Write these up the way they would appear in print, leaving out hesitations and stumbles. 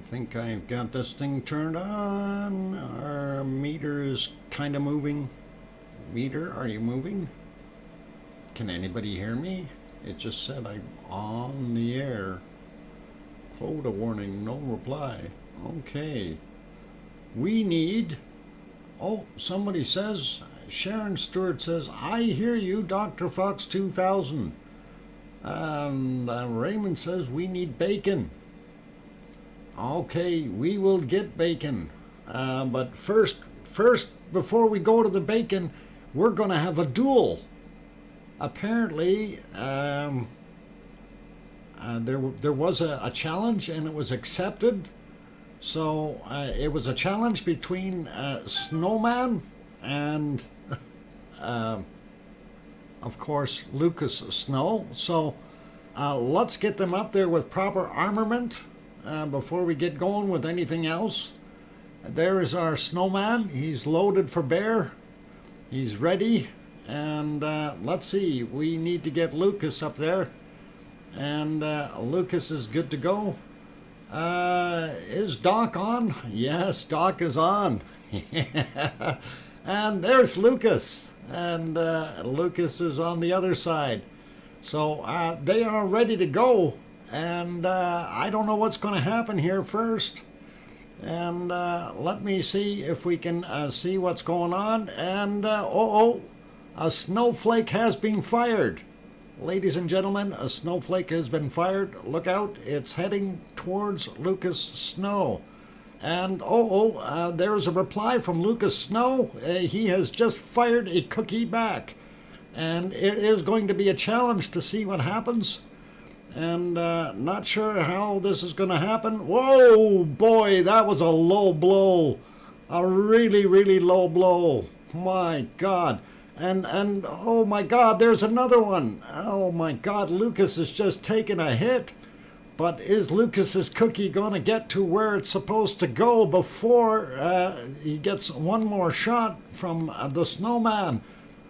think I've got this thing turned on. Our meter is kind of moving. Meter, are you moving? Can anybody hear me? It just said I'm on the air. Quota warning, no reply. Okay. We need... Oh, somebody says... Sharon Stewart says, I hear you, DrFox2000. And Raymond says, we need bacon. Okay, we will get bacon. But first, before we go to the bacon, we're going to have a duel. Apparently, there was a challenge and it was accepted. So it was a challenge between Snowman and, of course, Lucas Snow. So let's get them up there with proper armament before we get going with anything else. There is our Snowman. He's loaded for bear. He's ready. And let's see, we need to get Lucas up there. And Lucas is good to go. Is Doc on? Yes, Doc is on. And there's Lucas. And Lucas is on the other side. So they are ready to go. And I don't know what's going to happen here first. And let me see if we can see what's going on. And a snowflake has been fired. Ladies and gentlemen, a snowflake has been fired. Look out, it's heading towards Lucas Snow. And there's a reply from Lucas Snow. He has just fired a cookie back. And it is going to be a challenge to see what happens. And not sure how this is going to happen. Whoa, boy, that was a low blow. A really, really low blow. My God. And oh my God, there's another one. Oh my God, Lucas is just taking a hit. But is Lucas's cookie going to get to where it's supposed to go before he gets one more shot from the Snowman?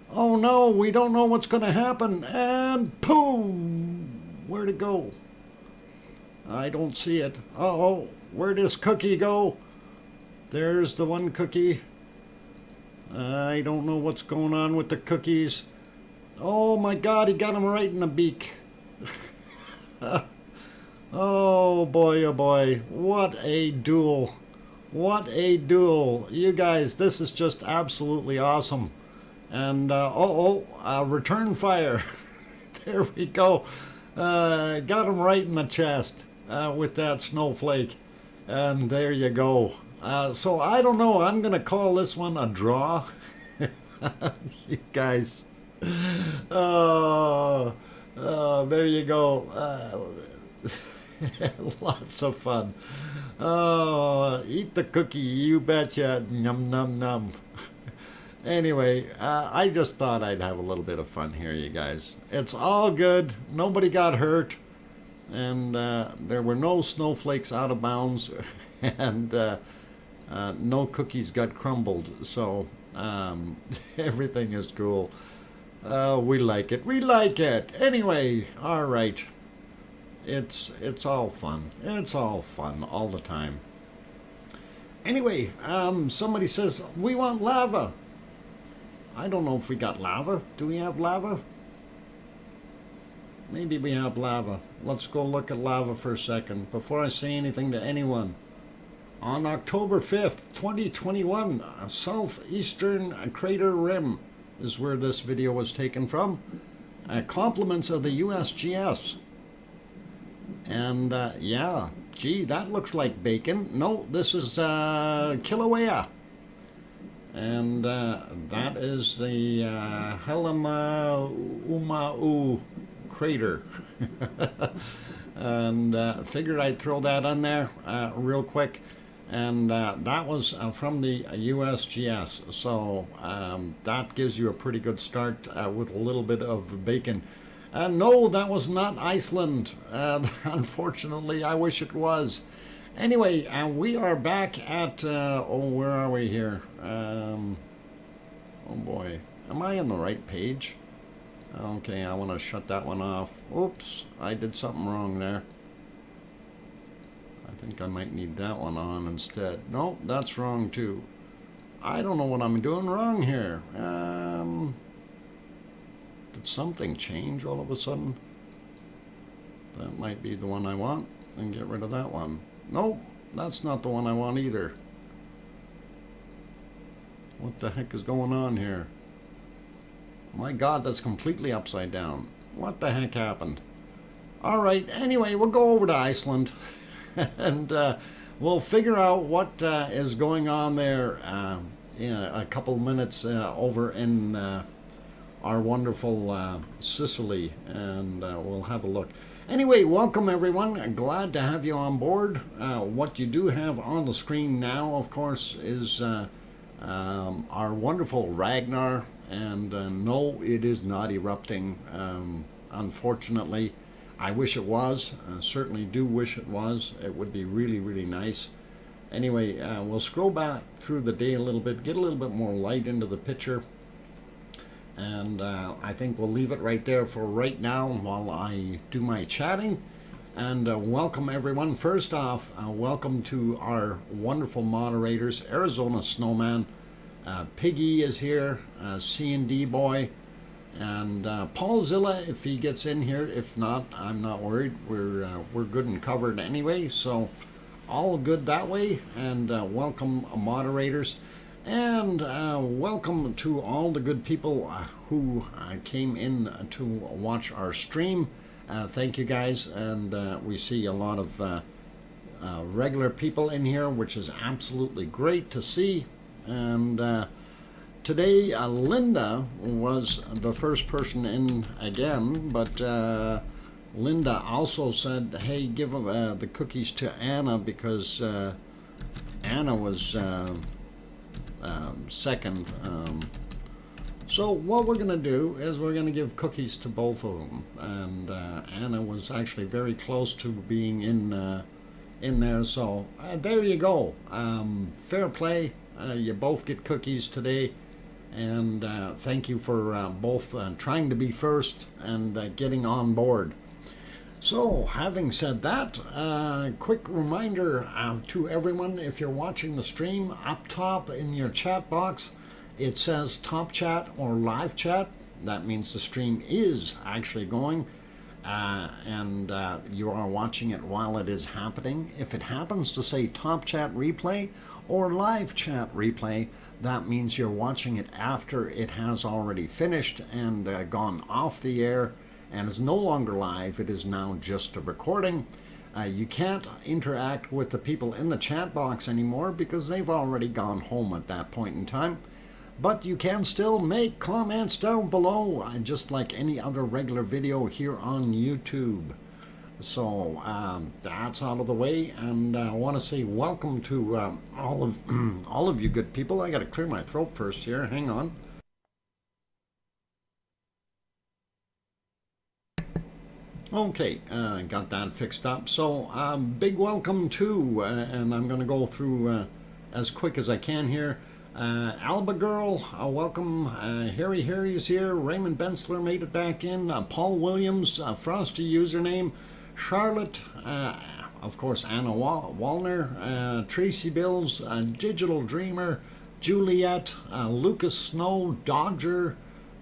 Oh no, we don't know what's going to happen. And boom! Where'd it go? I don't see it. Uh-oh, where does Cookie go? There's the one cookie. I don't know what's going on with the cookies. Oh my God, he got him right in the beak. Oh boy, oh boy. What a duel. What a duel. You guys, this is just absolutely awesome. And, return fire. There we go. Got him right in the chest with that snowflake. And there you go. So I don't know. I'm going to call this one a draw. You guys. Oh, there you go. Lots of fun. Oh, eat the cookie. You betcha. Num, num, num. Anyway, I just thought I'd have a little bit of fun here, you guys. It's all good. Nobody got hurt. And there were no snowflakes out of bounds. And no cookies got crumbled. So everything is cool. We like it. We like it. Anyway, all right. It's all fun. It's all fun all the time. Anyway, somebody says, we want lava. I don't know if we got lava. Do we have lava? Maybe we have lava. Let's go look at lava for a second before I say anything to anyone. On October 5th, 2021, southeastern crater rim is where this video was taken from. Compliments of the USGS. And yeah, gee, that looks like bacon. No, this is Kilauea. And that is the Helima crater. And figured I'd throw that on there real quick. And that was from the USGS. So that gives you a pretty good start with a little bit of bacon. No, that was not Iceland. Unfortunately, I wish it was. Anyway, we are back at, where are we here? Oh boy, am I on the right page? Okay, I want to shut that one off. Oops, I did something wrong there. I think I might need that one on instead. No, that's wrong too. I don't know what I'm doing wrong here. Did something change all of a sudden? That might be the one I want, and get rid of that one. Nope, that's not the one I want either. What the heck is going on here? My God, that's completely upside down. What the heck happened? All right, anyway, we'll go over to Iceland and we'll figure out what is going on there in a couple minutes over in our wonderful Sicily, and we'll have a look. Anyway, welcome everyone. Glad to have you on board. What you do have on the screen now, of course, is our wonderful Ragnar, and no, it is not erupting, unfortunately. I wish it was. Certainly do wish it was. It would be really, really nice. Anyway, we'll scroll back through the day a little bit, get a little bit more light into the picture, and I think we'll leave it right there for right now while I do my chatting. And welcome everyone. First off, welcome to our wonderful moderators. Arizona Snowman, Piggy is here, C&D Boy, and Paul Zilla if he gets in here. If not, I'm not worried. We're good and covered anyway, so all good that way. And welcome moderators, and welcome to all the good people who came in to watch our stream. Thank you guys, and we see a lot of regular people in here, which is absolutely great to see. And today Linda was the first person in again, but Linda also said, hey, give the cookies to Anna, because Anna was second. So what we're going to do is we're going to give cookies to both of them. And Anna was actually very close to being in there. So there you go. Fair play. You both get cookies today. And thank you for both trying to be first and getting on board. So having said that, quick reminder to everyone, if you're watching the stream, up top in your chat box, it says top chat or live chat. That means the stream is actually going, and you are watching it while it is happening. If it happens to say top chat replay or live chat replay, that means you're watching it after it has already finished and gone off the air and is no longer live. It is now just a recording. You can't interact with the people in the chat box anymore because they've already gone home at that point in time. But you can still make comments down below, just like any other regular video here on YouTube. So that's out of the way, and I want to say welcome to all of you good people. I got to clear my throat first here. Hang on. Okay, got that fixed up. So big welcome to, and I'm going to go through as quick as I can here. Alba Girl, welcome. Harry is here. Raymond Bensler made it back in. Paul Williams, Frosty username. Charlotte, of course, Anna Wallner. Tracy Bills, Digital Dreamer. Juliet, Lucas Snow, Dodger.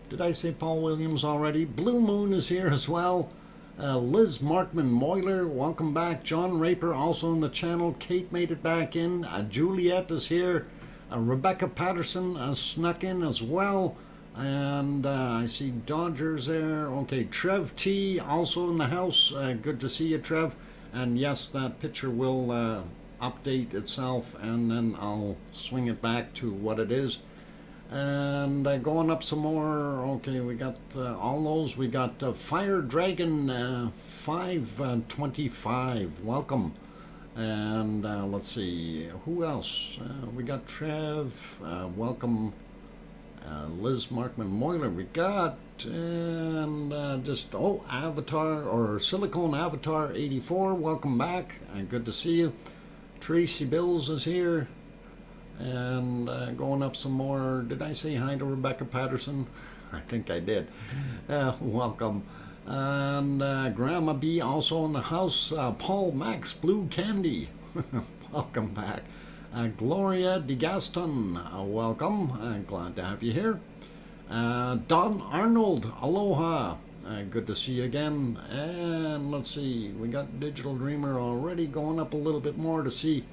Did I say Paul Williams already? Blue Moon is here as well. Liz Markman Moyler, welcome back. John Raper also in the channel. Kate made it back in. Juliet is here. Rebecca Patterson snuck in as well, and I see Dodgers there. Okay, Trev T also in the house. Good to see you, Trev. And yes, that picture will update itself, and then I'll swing it back to what it is. And going up some more. Okay, we got all those. We got Fire Dragon 525. Welcome. And let's see, who else? We got Trev, welcome. Liz Markman Moyler we got, and just, Avatar, or Silicone Avatar 84, welcome back, good to see you. Tracy Bills is here, and going up some more. Did I say hi to Rebecca Patterson? I think I did. Welcome. And Grandma B also in the house. Paul Max Blue Candy. Welcome back. Gloria de Gaston, welcome. Glad to have you here. Don Arnold, aloha. Good to see you again. And let's see, we got Digital Dreamer already, going up a little bit more to see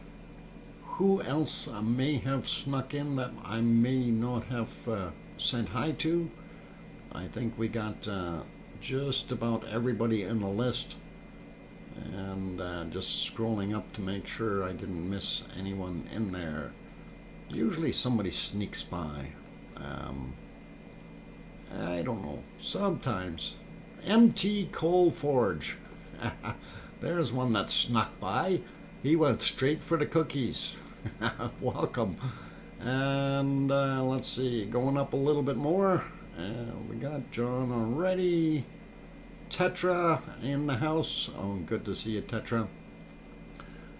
who else may have snuck in that I may not have sent hi to. I think we got just about everybody in the list. And just scrolling up to make sure I didn't miss anyone in there. Usually somebody sneaks by. I don't know. Sometimes. MT Coal Forge. There's one that snuck by. He went straight for the cookies. Welcome. And let's see. Going up a little bit more. We got John already. Tetra in the house. Oh, good to see you, Tetra.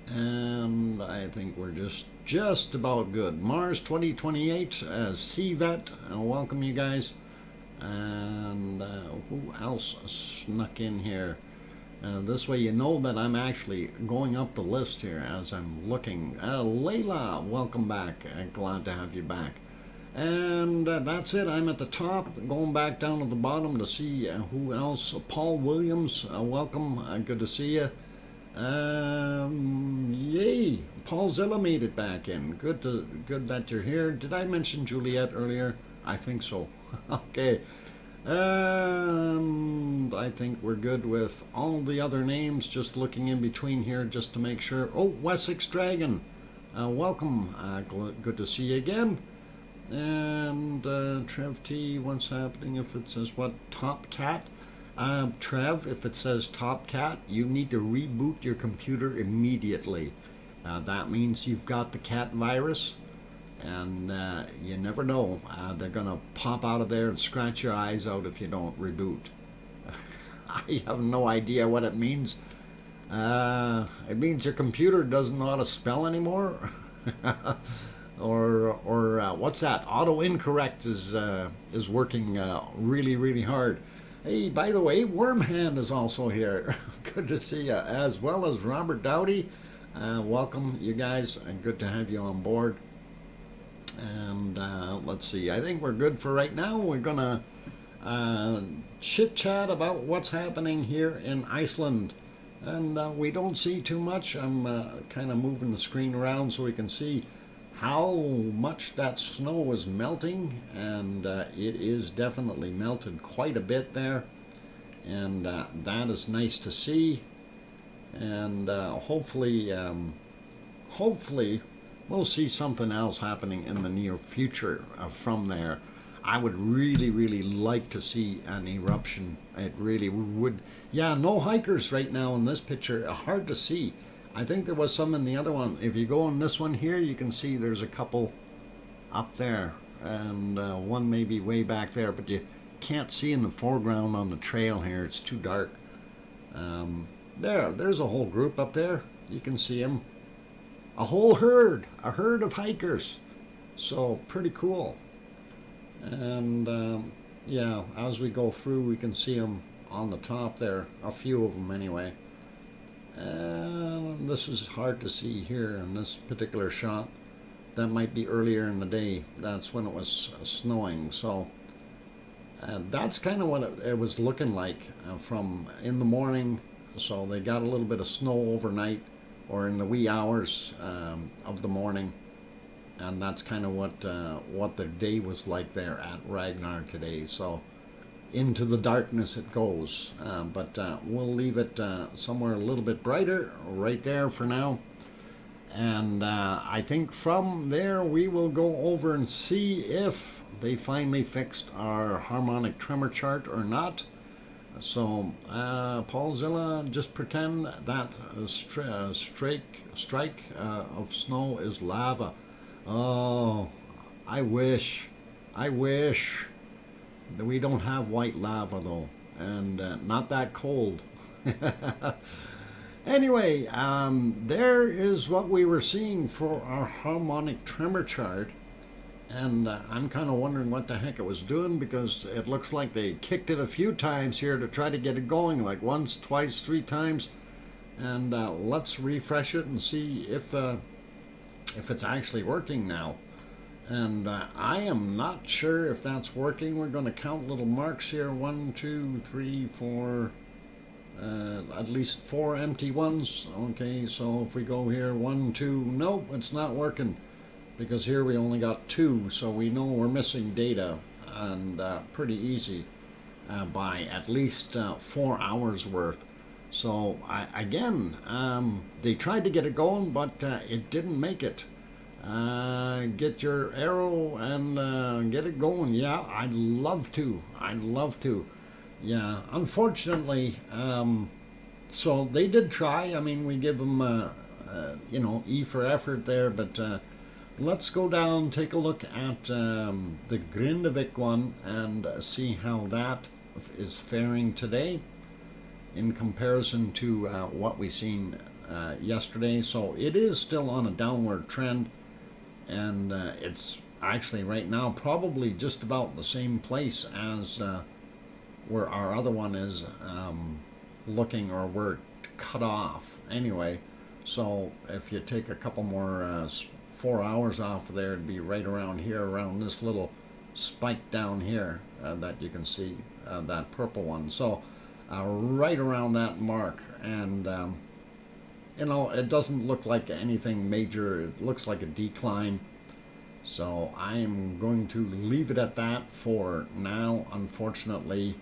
And I think we're just about good. Mars 2028 as CVET. Welcome, you guys. And who else snuck in here? This way you know that I'm actually going up the list here as I'm looking. Layla, welcome back. Glad to have you back. And that's it. I'm at the top, going back down to the bottom to see who else. Paul Williams, welcome. Good to see you. Yay! Paul Zilla made it back in. Good that you're here. Did I mention Juliet earlier? I think so. Okay. I think we're good with all the other names. Just looking in between here just to make sure. Oh, Wessex Dragon, welcome. Good to see you again. And Trev T, what's happening if it says what? Top Cat? Trev, if it says Top Cat, you need to reboot your computer immediately. That means you've got the cat virus, and you never know. They're going to pop out of there and scratch your eyes out if you don't reboot. I have no idea what it means. It means your computer doesn't know how to spell anymore. Or what's that? Auto incorrect is working really hard. Hey, by the way, Wormhand is also here. Good to see you, as well as Robert Dowdy. Welcome, you guys, and good to have you on board. And let's see. I think we're good for right now. We're gonna chit chat about what's happening here in Iceland, and we don't see too much. I'm kind of moving the screen around so we can see how much that snow is melting, and it is definitely melted quite a bit there, and that is nice to see. And hopefully we'll see something else happening in the near future from there. I would really like to see an eruption. It really would. Yeah, no hikers right now in this picture. Hard to see. I think there was some in the other one. If you go in this one here, you can see there's a couple up there, and one maybe way back there, but you can't see in the foreground on the trail here. It's too dark. There's a whole group up there. You can see them. A whole herd of hikers. So pretty cool. And yeah, as we go through, we can see them on the top there. A few of them anyway. And this is hard to see here in this particular shot. That might be earlier in the day. That's when it was snowing. So that's kind of what it was looking like from in the morning. So they got a little bit of snow overnight or in the wee hours of the morning. And that's kind of what the day was like there at Ragnar today. So into the darkness it goes, but we'll leave it somewhere a little bit brighter right there for now, and I think from there we will go over and see if they finally fixed our harmonic tremor chart or not. So Paul Zilla, just pretend that strike of snow is lava. Oh, I wish that we don't have white lava though, and not that cold. Anyway, there is what we were seeing for our harmonic tremor chart, and I'm kind of wondering what the heck it was doing, because it looks like they kicked it a few times here to try to get it going, like once, twice, three times, And let's refresh it and see if it's actually working now. And I am not sure if that's working. We're going to count little marks here. 1, 2, 3, 4, at least 4 empty ones. Okay, so if we go here, 1, 2, nope, it's not working, because here we only got 2, so we know we're missing data, and pretty easy, by at least 4 hours worth. So again, they tried to get it going, but it didn't make it. Get your arrow and get it going. Yeah, I'd love to. Yeah, unfortunately, so they did try. I mean, we give them, you know, E for effort there, but let's go down, take a look at the Grindavik one and see how that is faring today in comparison to what we seen yesterday. So it is still on a downward trend, and it's actually right now probably just about the same place as where our other one is looking, or we're cut off anyway. So if you take a couple more 4 hours off of there, it'd be right around here, around this little spike down here that you can see, that purple one. So right around that mark, and you know, it doesn't look like anything major. It looks like a decline. So I am going to leave it at that for now, unfortunately.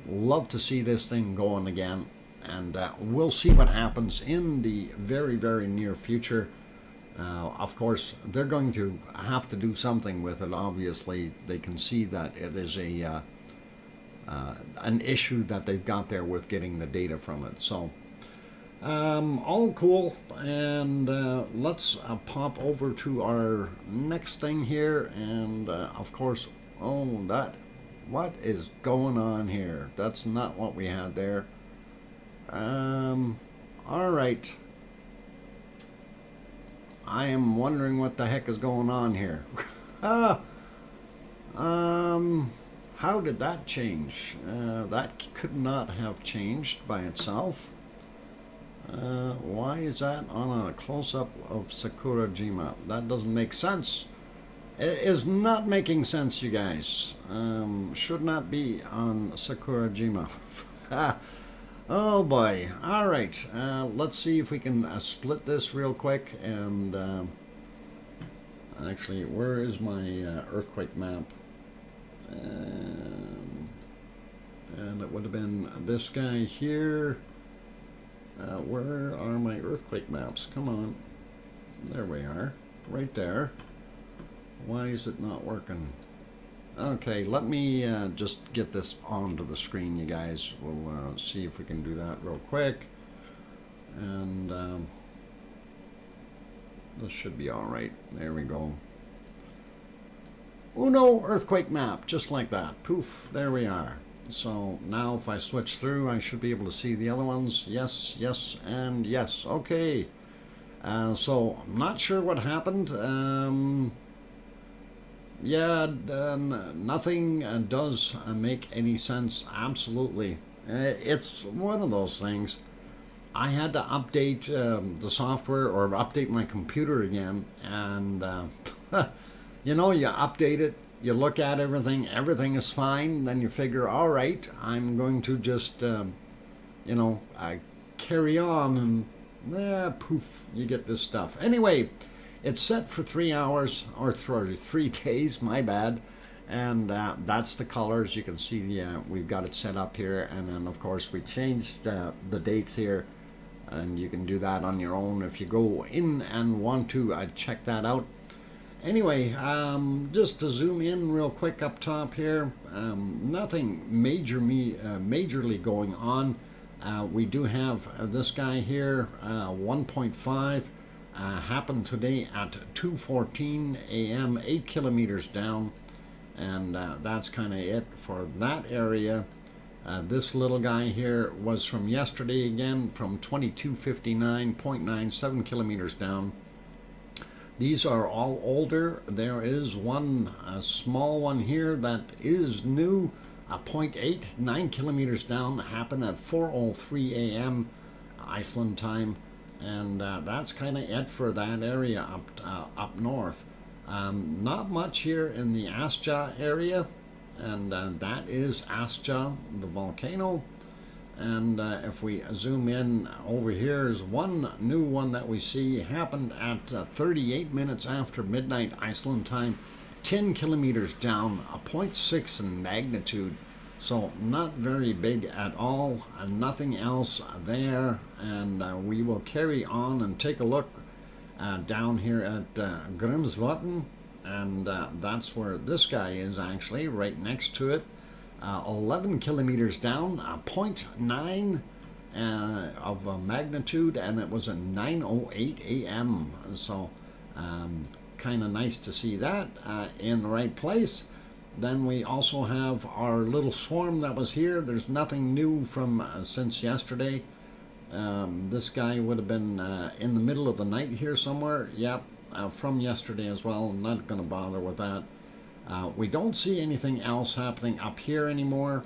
Love to see this thing going again, and we'll see what happens in the very, very near future. Of course, they're going to have to do something with it. Obviously, they can see that it is a an issue that they've got there with getting the data from it. So all cool, and let's pop over to our next thing here. And of course, what is going on here? That's not what we had there. All right, I am wondering what the heck is going on here. How did that change? That could not have changed by itself. Why is that on a close-up of Sakurajima? That doesn't make sense. It is not making sense, you guys. Should not be on Sakurajima. Oh boy. All right. Let's see if we can split this real quick. And actually, where is my earthquake map? And it would have been this guy here. Where are my earthquake maps? Come on. There we are. Right there. Why is it not working? Okay, let me just get this onto the screen, you guys. We'll see if we can do that real quick. And this should be all right. There we go. Uno earthquake map, just like that. Poof, there we are. So now if I switch through, I should be able to see the other ones. Yes, yes, and yes. Okay. So I'm not sure what happened. Yeah, nothing does make any sense. Absolutely. It's one of those things. I had to update the software, or update my computer again, and you know, you update it, you look at everything is fine, then you figure, all right, I'm going to just, you know, carry on, and poof, you get this stuff. Anyway, it's set for 3 hours, or 3 days, my bad, and that's the colors. You can see we've got it set up here, and then of course we changed the dates here, and you can do that on your own if you go in and want to check that out. Anyway, just to zoom in real quick up top here, nothing majorly going on. We do have this guy here, 1.5, happened today at 2:14 a.m., 8 kilometers down, and that's kind of it for that area. This little guy here was from yesterday again, from 2259.97 kilometers down. These are all older. There is one small one here that is new, 0.8, 9 kilometers down, happened at 4:03 a.m. Iceland Time, and that's kind of it for that area up north. Not much here in the Astja area, and that is Astja, the volcano. And if we zoom in over here is one new one that we see happened at 38 minutes after midnight Iceland time, 10 kilometers down, a 0.6 in magnitude. So not very big at all, nothing else there. And we will carry on and take a look down here at Grimsvatn, and that's where this guy is actually, right next to it. 11 kilometers down, 0.9 of magnitude, and it was at 9:08 a.m. So kind of nice to see that in the right place. Then we also have our little swarm that was here. There's nothing new from since yesterday. This guy would have been in the middle of the night here somewhere. Yep, from yesterday as well. I'm not going to bother with that. We don't see anything else happening up here anymore,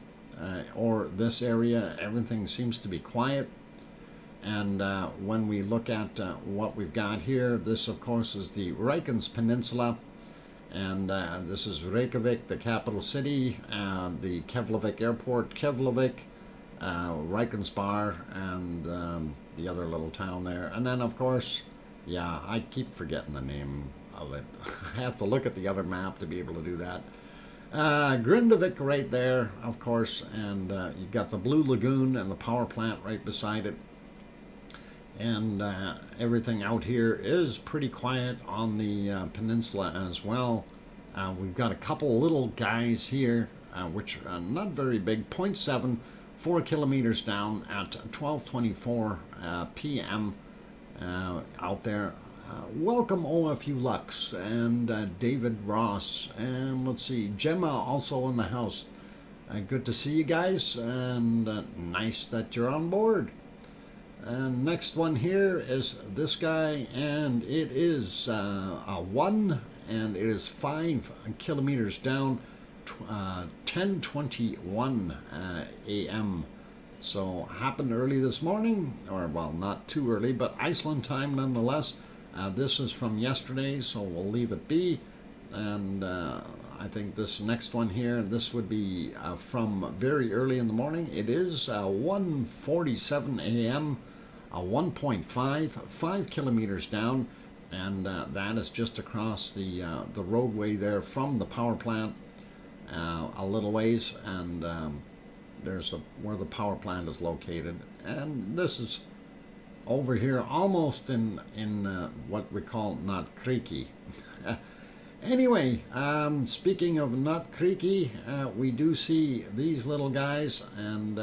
or this area. Everything seems to be quiet. And when we look at what we've got here, this of course is the Reykjanes Peninsula, and this is Reykjavik, the capital city, the Keflavik Airport, Keflavik, Reykjanesbar, and the other little town there. And then of course, yeah, I keep forgetting the name of it. I have to look at the other map to be able to do that. Grindavik right there, of course, and you've got the Blue Lagoon and the power plant right beside it. And everything out here is pretty quiet on the peninsula as well. We've got a couple little guys here, which are not very big, 0.7, 4 kilometers down at 12:24 p.m. Out there. Welcome OFU Lux and David Ross, and let's see, Gemma also in the house. Good to see you guys, and nice that you're on board. And next one here is this guy, and it is a 1, and it is 5 kilometers down, 10:21 a.m. So happened early this morning, or well, not too early, but Iceland time nonetheless. This is from yesterday, so we'll leave it be. And I think this next one here, this would be from very early in the morning. It is 1:47 a.m., 1.5, 5 kilometers down, and that is just across the roadway there from the power plant a little ways, and there's where the power plant is located. And this is over here almost in what we call Not Creaky. Anyway, speaking of Not Creaky, we do see these little guys, and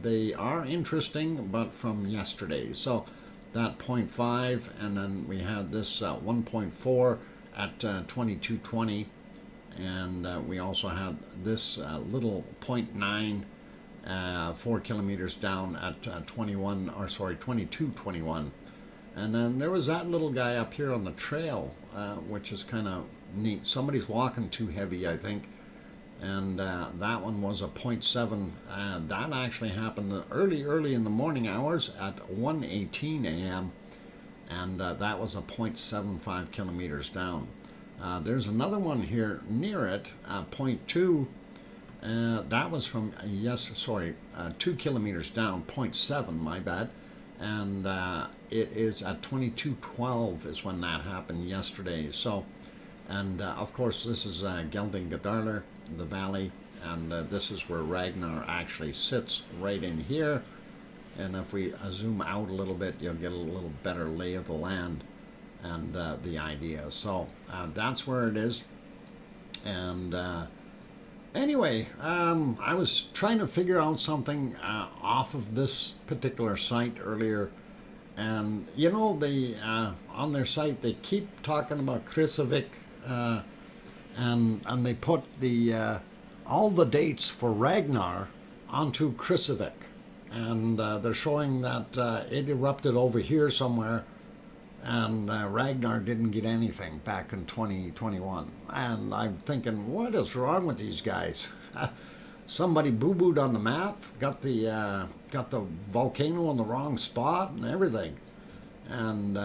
they are interesting, but from yesterday. So that 0.5, and then we had this 1.4 at 22:20, and we also had this little 0.9 4 kilometers down at 22:21. And then there was that little guy up here on the trail, which is kind of neat. Somebody's walking too heavy, I think. And that one was a 0.7. That actually happened early in the morning hours at 1:18 a.m. And that was a 0.75 kilometers down. There's another one here near it, 0.2. That was from, 2 kilometers down, 0.7, my bad. And it is at 22:12 is when that happened yesterday. So, and of course this is Geldingadalur, the valley, and this is where Ragnar actually sits, right in here. And if we zoom out a little bit, you'll get a little better lay of the land and the idea. So that's where it is. And anyway, I was trying to figure out something off of this particular site earlier, and you know, they on their site they keep talking about Kristavik, and they put the all the dates for Ragnar onto Kristavik, and they're showing that it erupted over here somewhere, and Ragnar didn't get anything back in 2021. And I'm thinking, what is wrong with these guys? somebody boo-booed on the map, got the volcano in the wrong spot and everything. And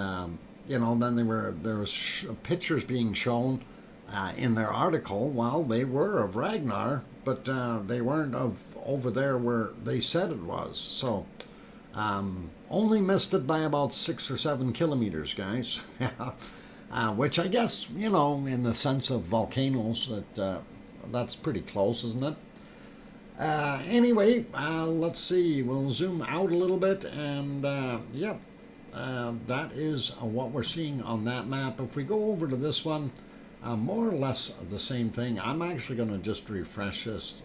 you know, then there was pictures being shown in their article. Well, they were of Ragnar, but they weren't of over there where they said it was. So only missed it by about 6 or 7 kilometers, guys. Which I guess, you know, in the sense of volcanoes, that's pretty close, isn't it? Anyway, let's see. We'll zoom out a little bit, and yep, that is what we're seeing on that map. If we go over to this one, more or less the same thing. I'm actually going to just refresh this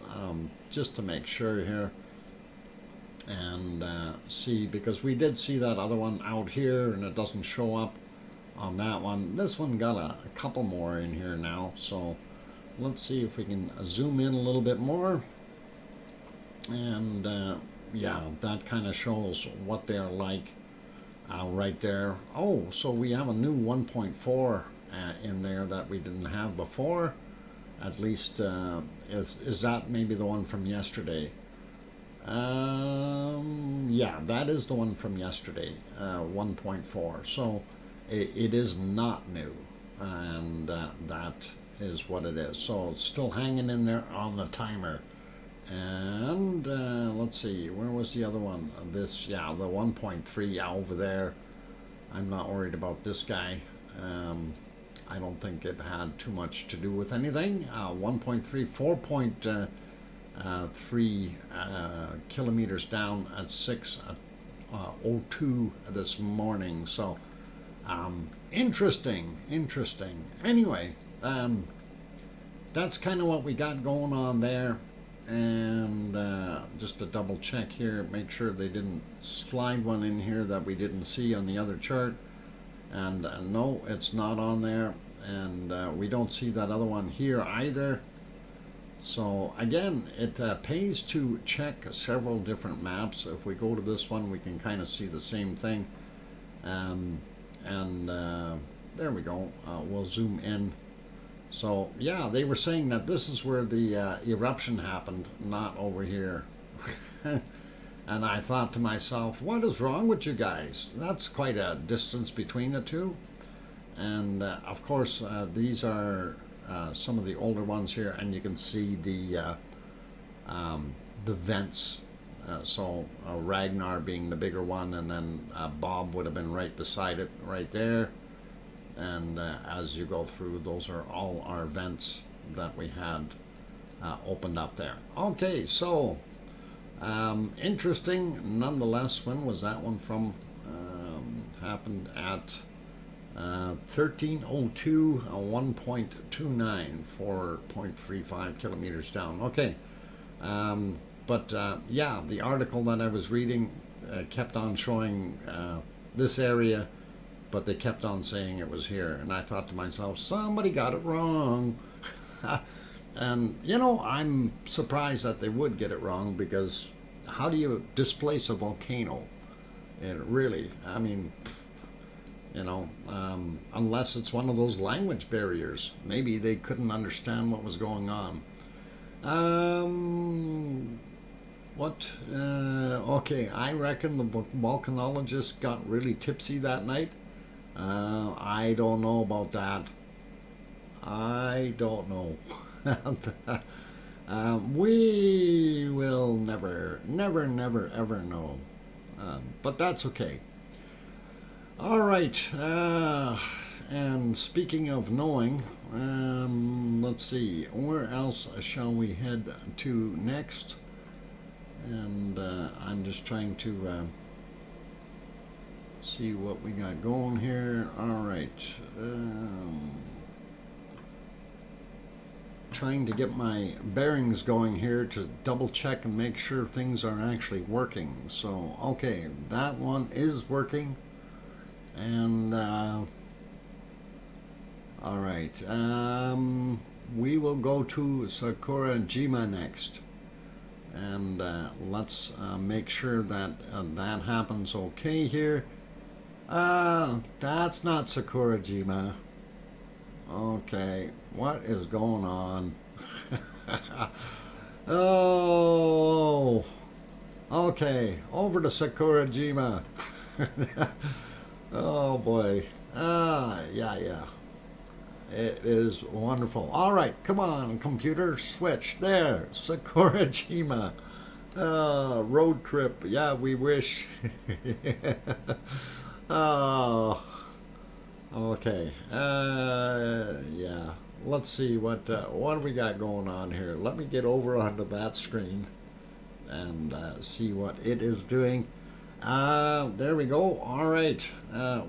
just to make sure here, and see, because we did see that other one out here, and it doesn't show up on that one. This one got a couple more in here now, so let's see if we can zoom in a little bit more. And yeah, that kind of shows what they're like right there. Oh, so we have a new 1.4 in there that we didn't have before. At least, is that maybe the one from yesterday? Yeah, that is the one from yesterday, 1.4. So it is not new, and that is what it is. So it's still hanging in there on the timer. And let's see, where was the other one? This, yeah, the 1.3 over there. I'm not worried about this guy. I don't think it had too much to do with anything. 1.3, 4.3 kilometers down at 6:02 this morning. So interesting. Anyway, that's kind of what we got going on there. And just to double check here, make sure they didn't slide one in here that we didn't see on the other chart. And no, it's not on there. And we don't see that other one here either. So again, it pays to check several different maps. If we go to this one, we can kind of see the same thing. And there we go. We'll zoom in. So yeah, they were saying that this is where the eruption happened, not over here. And I thought to myself, what is wrong with you guys? That's quite a distance between the two. And of course, these are some of the older ones here, and you can see the vents. So Ragnar being the bigger one, and then Bob would have been right beside it, right there. And as you go through, those are all our vents that we had opened up there. Okay, so interesting nonetheless. When was that one from? Happened at 13:02, 1.29, 4.35 kilometers down. Okay, but yeah, the article that I was reading kept on showing this area, but they kept on saying it was here. And I thought to myself, somebody got it wrong. And, you know, I'm surprised that they would get it wrong, because how do you displace a volcano? It really, I mean, you know, unless it's one of those language barriers. Maybe they couldn't understand what was going on. Okay, I reckon the volcanologist got really tipsy that night. I don't know about that. I don't know. We will never, ever know. But that's okay. All right. And speaking of knowing, let's see, where else shall we head to next? And I'm just trying to see what we got going here. All right. Trying to get my bearings going here to double check and make sure things are actually working. So, okay, that one is working. And, all right. We will go to Sakurajima next. And let's make sure that that happens okay here. That's not Sakurajima. Okay, what is going on? Oh, okay, over to Sakurajima. Oh boy. Yeah. It is wonderful. All right, come on, computer, switch. There, Sakurajima. Road trip. Yeah, we wish. Oh, okay. Yeah. Let's see what do we got going on here. Let me get over onto that screen and see what it is doing. There we go. All right.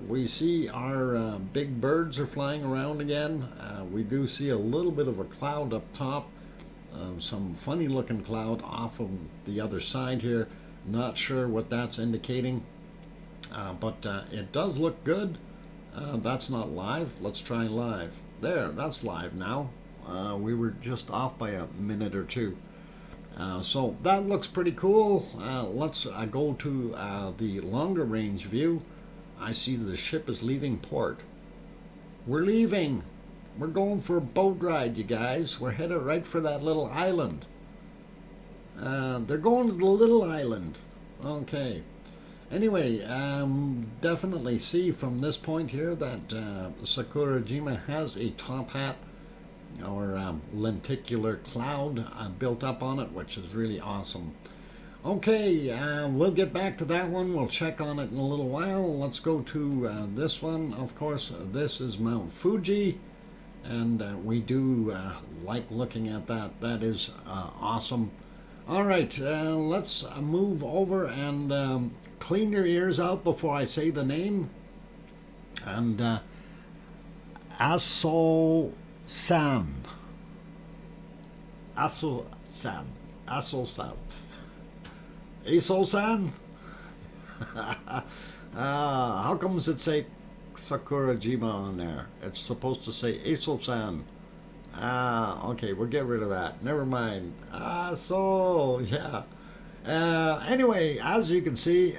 We see our big birds are flying around again. We do see a little bit of a cloud up top. Some funny looking cloud off of the other side here. Not sure what that's indicating. But it does look good. That's not live. Let's try live. There, that's live now. We were just off by a minute or two. So that looks pretty cool. Let's go to the longer range view. I see the ship is leaving port. We're leaving. We're going for a boat ride, you guys. We're headed right for that little island. They're going to the little island. Okay. Anyway, definitely see from this point here that Sakurajima has a top hat or lenticular cloud built up on it, which is really awesome. Okay, we'll get back to that one. We'll check on it in a little while. Let's go to this one. Of course, this is Mount Fuji, and we do like looking at that. That is awesome. All right, let's move over and clean your ears out before I say the name. And Aso-san. Aso-san. Aso-san. Aso-san? How comes it say Sakurajima on there? It's supposed to say Aso-san. Okay, we'll get rid of that. Never mind. Yeah. Anyway, as you can see,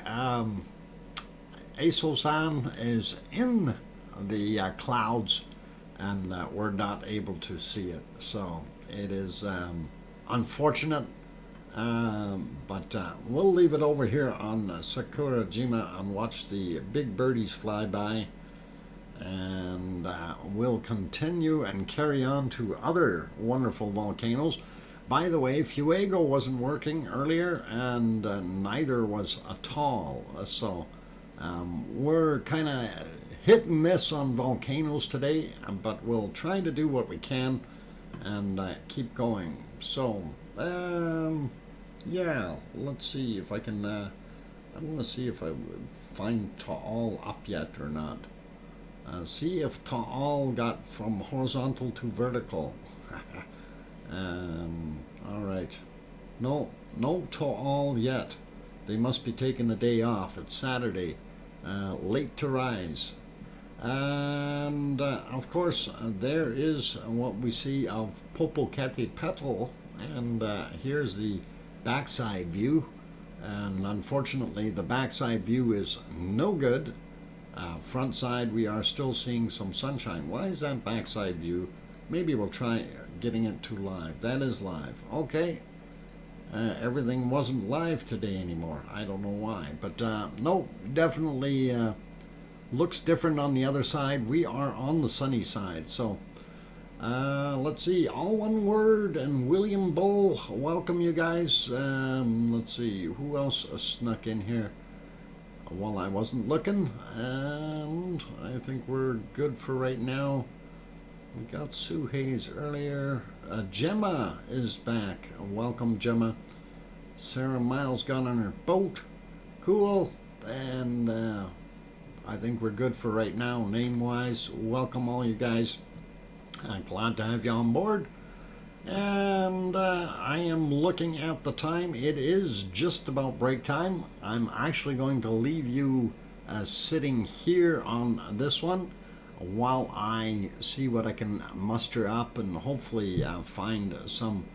Aso-san is in the clouds, and we're not able to see it. So it is unfortunate, but we'll leave it over here on Sakurajima and watch the big birdies fly by. And we'll continue and carry on to other wonderful volcanoes. By the way, Fuego wasn't working earlier, and neither was Atoll. So we're kind of hit and miss on volcanoes today, but we'll try to do what we can and keep going. So, yeah, let's see if I can, I want to see if I find Taal up yet or not. See if Taal got from horizontal to vertical. All right. No Taal yet. They must be taking the day off. It's Saturday. Late to rise. And of course, there is what we see of Popocatepetl. And here's the backside view. And unfortunately, the backside view is no good. Front side, we are still seeing some sunshine. Why is that backside view? Maybe we'll try getting it to live. That is live. Okay. Everything wasn't live today anymore. I don't know why. But no, definitely looks different on the other side. We are on the sunny side. So let's see. All one word and William Bull. Welcome, you guys. Let's see. Who else snuck in here? Well, I wasn't looking, and I think we're good for right now. We got Sue Hayes earlier. Gemma is back. Welcome, Gemma. Sarah Miles got on her boat. Cool. And I think we're good for right now, name-wise. Welcome, all you guys. Glad to have you on board. And I am looking at the time. It is just about break time. I'm actually going to leave you sitting here on this one while I see what I can muster up and hopefully find some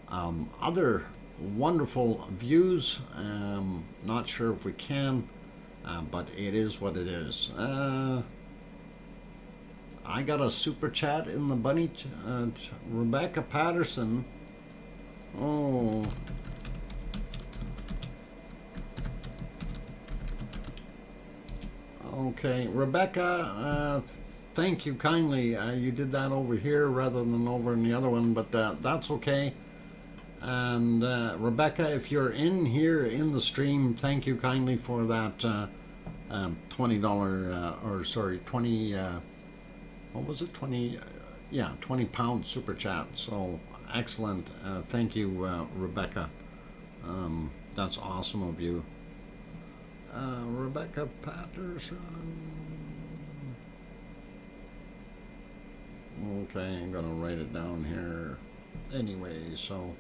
other wonderful views. Not sure if we can, but it is what it is. I got a super chat in the bunny. Rebecca Patterson Oh. Okay, Rebecca, thank you kindly. You did that over here rather than over in the other one, but that's okay. And Rebecca, if you're in here in the stream, thank you kindly for that $20 or sorry, 20, what was it? 20, yeah, £20 super chat. So excellent. Thank you, Rebecca. That's awesome of you. Rebecca Patterson. Okay, I'm gonna write it down here. Anyway, so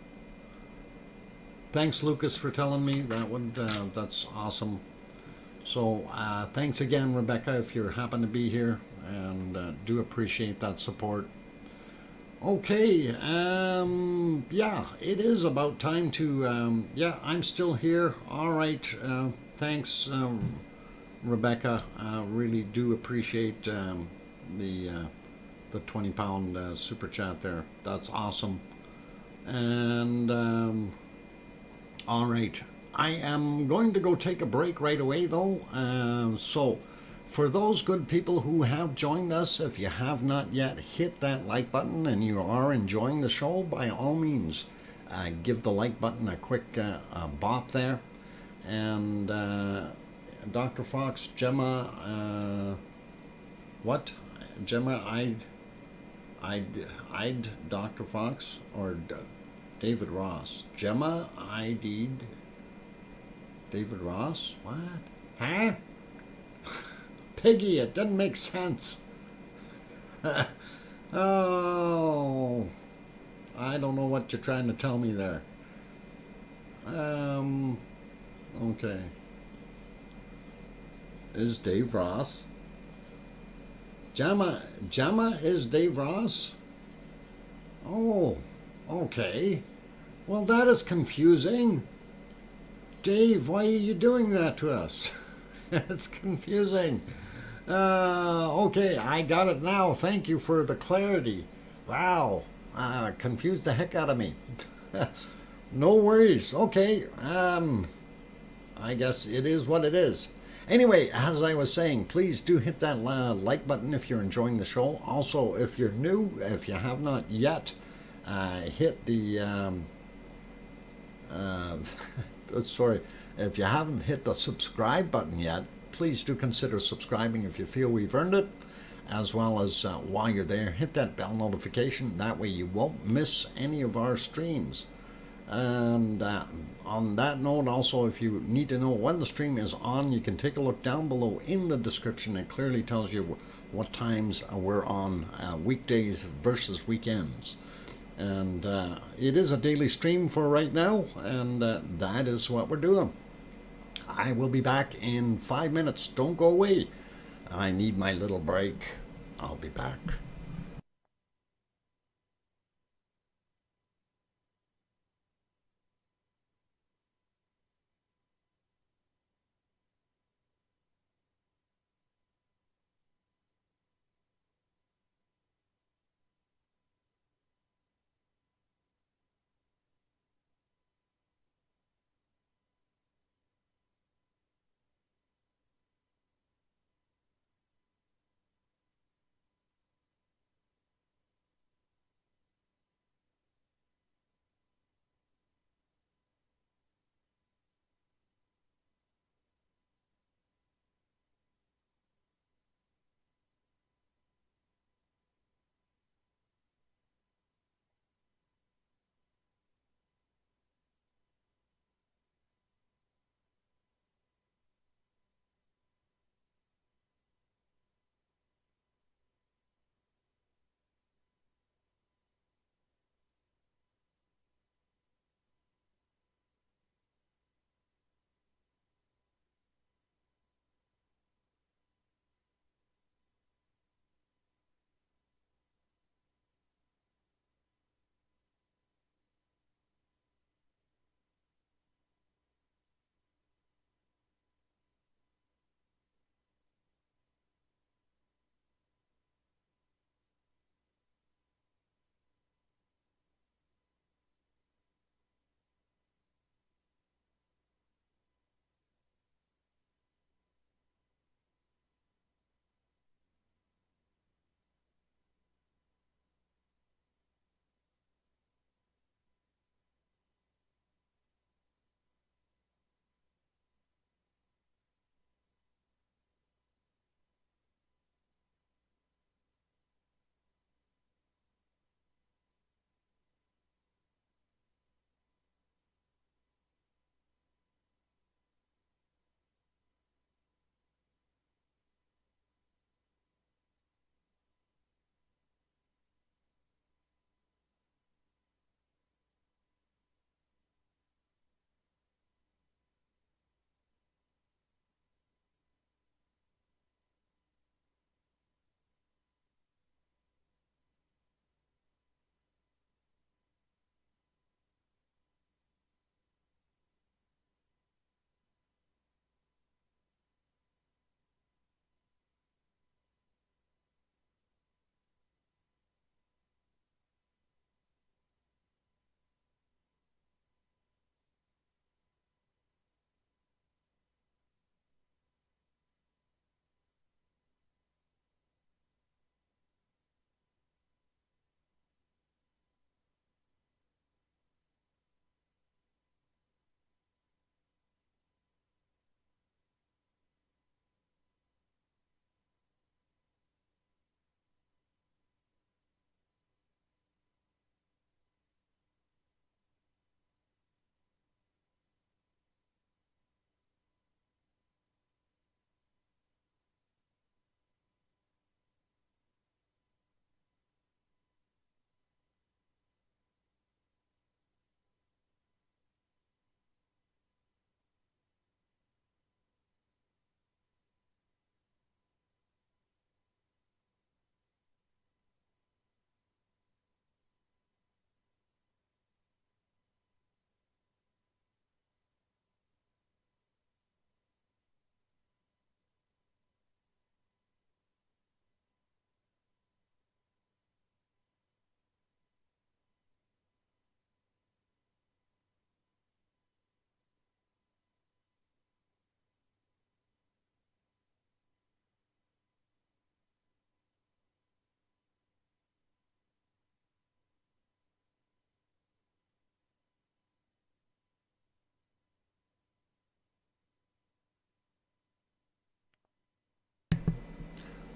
thanks, Lucas, for telling me that would. That's awesome. So thanks again, Rebecca, if you happen to be here, and do appreciate that support. Okay, yeah, it is about time to, yeah, I'm still here. All right, thanks, Rebecca. Really do appreciate the £20 super chat there. That's awesome. And, all right, I am going to go take a break right away, though. So, for those good people who have joined us, if you have not yet hit that like button and you are enjoying the show, by all means, give the like button a quick bop there. And Dr. Fox, Gemma, what? Gemma, I'd Dr. Fox or David Ross? Gemma, I'd David Ross? What? Huh? Piggy, it didn't make sense. Oh, I don't know what you're trying to tell me there. Okay. Is Dave Ross? Gemma is Dave Ross? Oh, okay. Well, that is confusing. Dave, why are you doing that to us? It's confusing. Okay, I got it now. Thank you for the clarity. Wow, confused the heck out of me. No worries. Okay, I guess it is what it is. Anyway, as I was saying, please do hit that like button if you're enjoying the show. Also, if you're new, if you have not yet, hit the sorry, if you haven't hit the subscribe button yet, please do consider subscribing if you feel we've earned it. As well as while you're there, hit that bell notification. That way you won't miss any of our streams. And on that note, also, if you need to know when the stream is on, you can take a look down below in the description. It clearly tells you what times we're on, weekdays versus weekends. And it is a daily stream for right now, and that is what we're doing. I will be back in 5 minutes. Don't go away. I need my little break. I'll be back.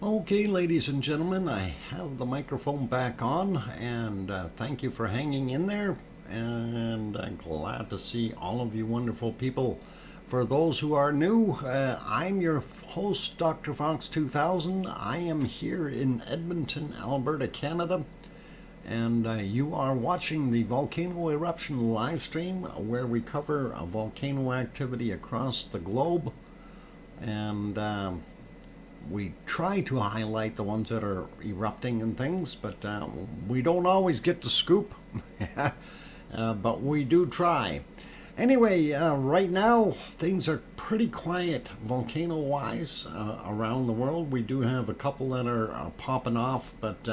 Okay, ladies and gentlemen, I have the microphone back on, and thank you for hanging in there, and I'm glad to see all of you wonderful people. For those who are new, I'm your host, DrFox2000. I am here in Edmonton, Alberta, Canada, and you are watching the Volcano Eruption live stream where we cover volcano activity across the globe, and we try to highlight the ones that are erupting and things, but we don't always get the scoop, but we do try. Anyway, right now things are pretty quiet volcano-wise around the world. We do have a couple that are popping off, but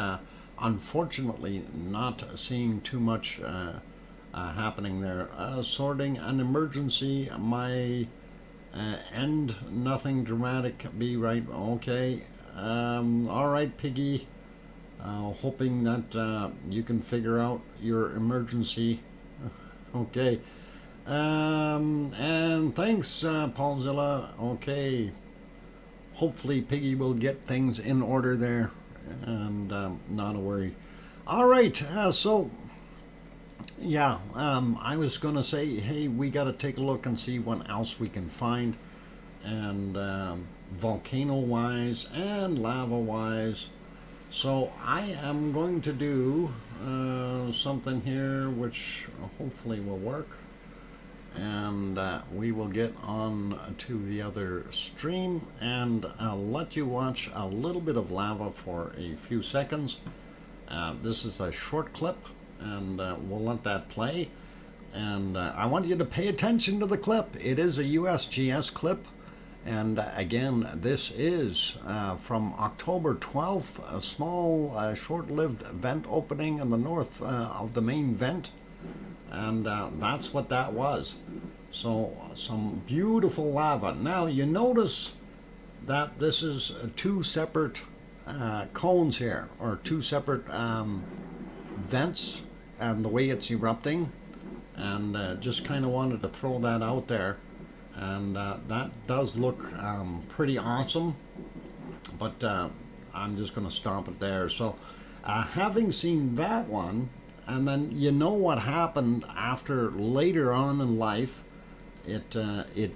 unfortunately not seeing too much happening there. Sorting an emergency, my end, nothing dramatic, be right, okay. All right, Piggy, hoping that you can figure out your emergency. Okay. And thanks, Paulzilla. Okay. Hopefully Piggy will get things in order there, and not a worry. All right, so yeah, I was gonna say, hey, we gotta take a look and see what else we can find, and volcano wise and lava wise. So I am going to do something here which hopefully will work, and we will get on to the other stream and let you watch a little bit of lava for a few seconds. This is a short clip, and we'll let that play, and I want you to pay attention to the clip. It is a USGS clip, and again, this is from October 12th, a small short-lived vent opening in the north of the main vent, and that's what that was. So some beautiful lava. Now you notice that this is two separate cones here, or two separate vents, and the way it's erupting, and just kind of wanted to throw that out there, and that does look pretty awesome, but I'm just going to stop it there. So having seen that one, and then you know what happened after later on in life, it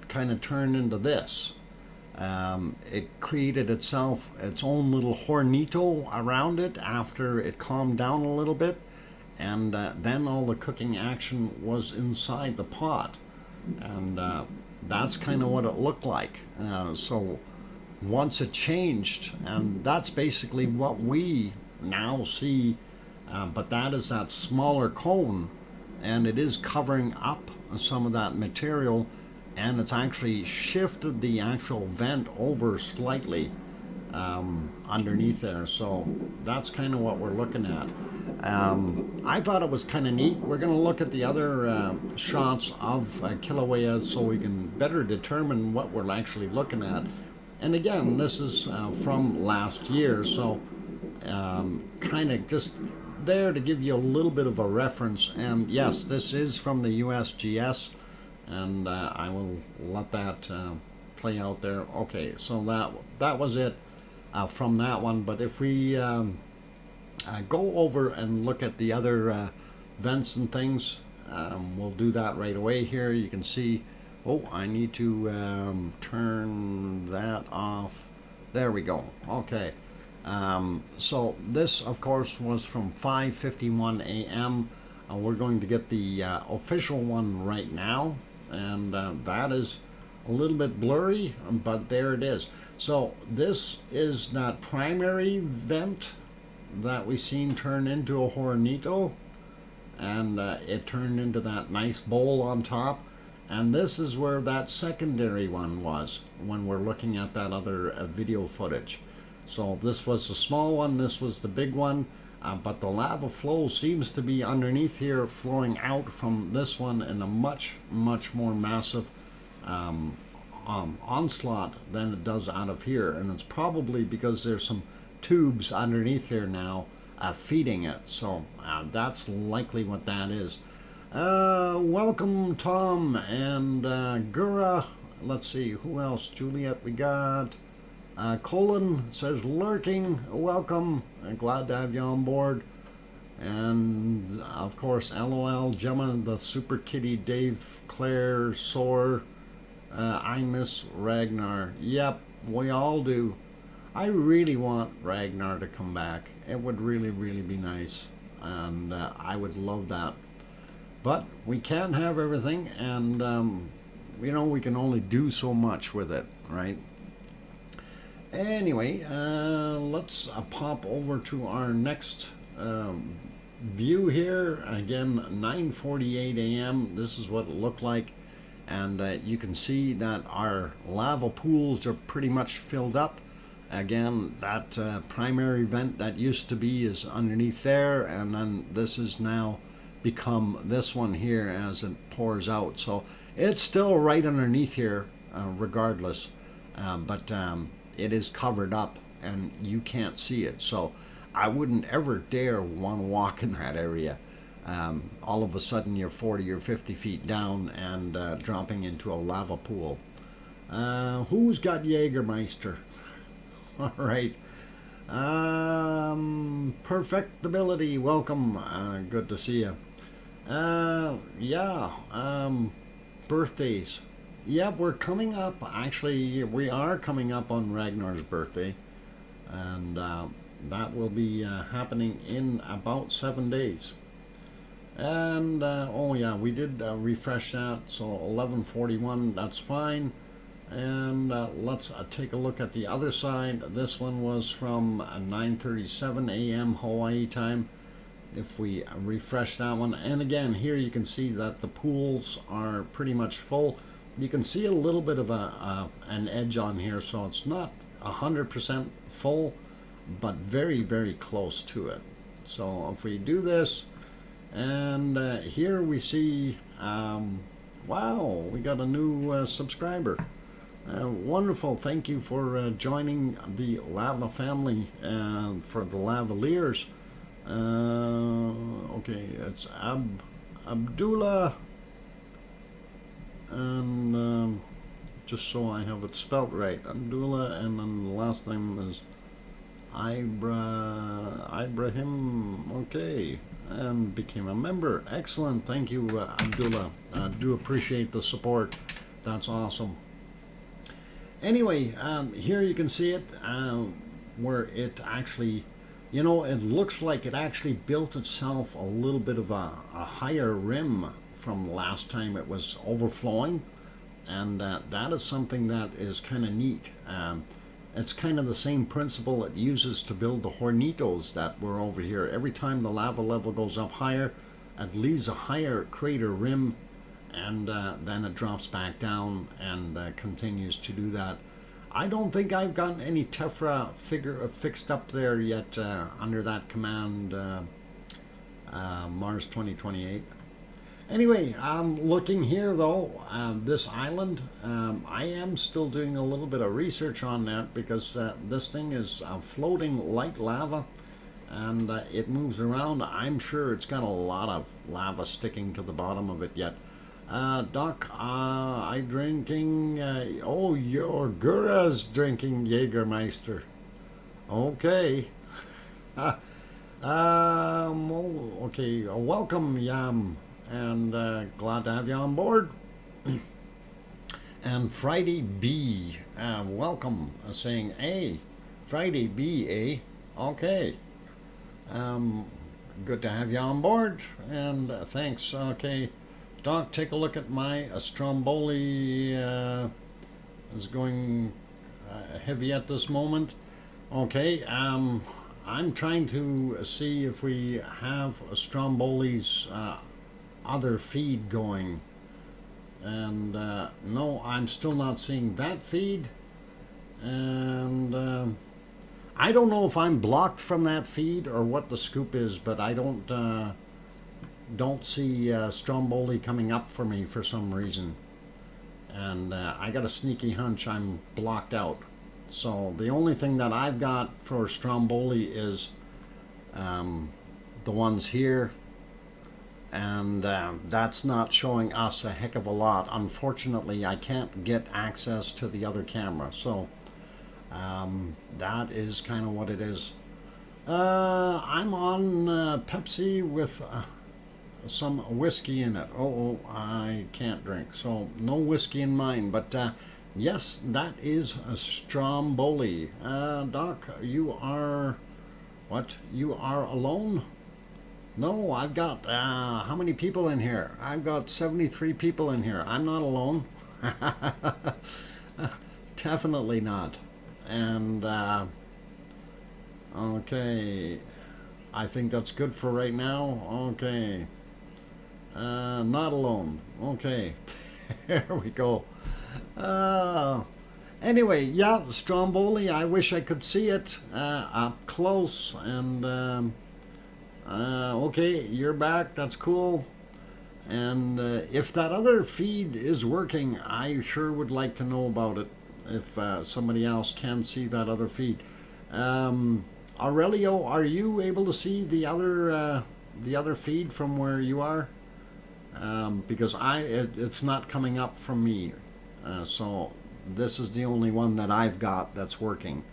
kind of turned into this. It created its own little hornito around it after it calmed down a little bit, and then all the cooking action was inside the pot, and that's kind of what it looked like. So once it changed, and that's basically what we now see, but that is that smaller cone, and it is covering up some of that material, and it's actually shifted the actual vent over slightly underneath there. So that's kind of what we're looking at. I thought it was kind of neat. We're going to look at the other shots of Kilauea so we can better determine what we're actually looking at. And again, this is from last year, so kind of just there to give you a little bit of a reference. And yes, this is from the USGS, and I will let that play out there. Okay, so that was it from that one. But if we go over and look at the other vents and things, we'll do that right away here. You can see, oh, I need to turn that off. There we go. Okay. So this, of course, was from 5:51 a.m. We're going to get the official one right now, and that is a little bit blurry, but there it is. So this is that primary vent that we seen turn into a hornito, and it turned into that nice bowl on top, and this is where that secondary one was when we're looking at that other video footage. So this was the small one, this was the big one, but the lava flow seems to be underneath here, flowing out from this one in a much more massive onslaught than it does out of here, and it's probably because there's some tubes underneath here now feeding it. So that's likely what that is. Welcome, Tom and Gura. Let's see, who else? Juliet, we got. Colin says, lurking, welcome, glad to have you on board. And of course, LOL, Gemma, the Super Kitty, Dave, Claire, Soar, I miss Ragnar. Yep, we all do. I really want Ragnar to come back. It would really, really be nice. And I would love that. But we can't have everything, and you know, we can only do so much with it, right? Anyway, let's pop over to our next view here. Again, 9:48 a.m. This is what it looked like, and you can see that our lava pools are pretty much filled up. Again, that primary vent that used to be is underneath there, and then this is now become this one here as it pours out. So it's still right underneath here regardless, but it is covered up and you can't see it. So I wouldn't ever dare want to walk in that area. All of a sudden you're 40 or 50 feet down and dropping into a lava pool. Who's got Jägermeister? All right. Perfectability, welcome. Good to see you. Yeah, birthdays. Yeah, we're coming up. Actually, we are coming up on Ragnar's birthday, and that will be happening in about 7 days. And oh yeah, we did refresh that, so 11:41. That's fine. And let's take a look at the other side. This one was from 9:37 a.m. Hawaii time. If we refresh that one, and again here you can see that the pools are pretty much full. You can see a little bit of an edge on here, so it's not 100% full, but very, very close to it. So if we do this, and here we see, wow, we got a new subscriber. Wonderful, thank you for joining the Lava family for the Lavaliers. Okay, it's Abdullah, and just so I have it spelt right, Abdullah, and then the last name is Ibrahim. Okay, and became a member. Excellent, thank you, Abdullah. Do appreciate the support. That's awesome. Anyway, here you can see it where it actually, you know, it looks like it actually built itself a little bit of a higher rim from last time it was overflowing, and that is something that is kind of neat. It's kind of the same principle it uses to build the hornitos that were over here. Every time the lava level goes up higher, it leaves a higher crater rim, and then it drops back down and continues to do that. I don't think I've gotten any tephra fixed up there yet under that command, Mars 2028. Anyway, looking here though, this island, I am still doing a little bit of research on that, because this thing is floating like lava, and it moves around. I'm sure it's got a lot of lava sticking to the bottom of it yet. Doc, I drinking, oh, your Gura's drinking Jägermeister. Okay. Okay, welcome, Yam, and glad to have you on board. And Friday B, welcome, saying, hey, Friday B, eh? Okay. Good to have you on board, and thanks. Okay. Doc, take a look at my Stromboli is going heavy at this moment. Okay, I'm trying to see if we have Stromboli's other feed going, and no, I'm still not seeing that feed, and I don't know if I'm blocked from that feed or what the scoop is, but I don't see Stromboli coming up for me for some reason, and I got a sneaky hunch I'm blocked out. So the only thing that I've got for Stromboli is the ones here, and that's not showing us a heck of a lot. Unfortunately, I can't get access to the other camera, so That is kind of what it is. I'm on Pepsi with some whiskey in it. Oh, I can't drink, so no whiskey in mine. But yes, that is a Stromboli. Doc, you are what? You are alone? No, I've got how many people in here? I've got 73 people in here. I'm not alone. Definitely not. And okay, I think that's good for right now. Okay, not alone. Okay, there we go. Anyway, yeah, Stromboli. I wish I could see it up close. And okay, you're back. That's cool. And if that other feed is working, I sure would like to know about it. If somebody else can see that other feed. Aurelio, are you able to see the other feed from where you are? Because it's not coming up from me. So this is the only one that I've got that's working.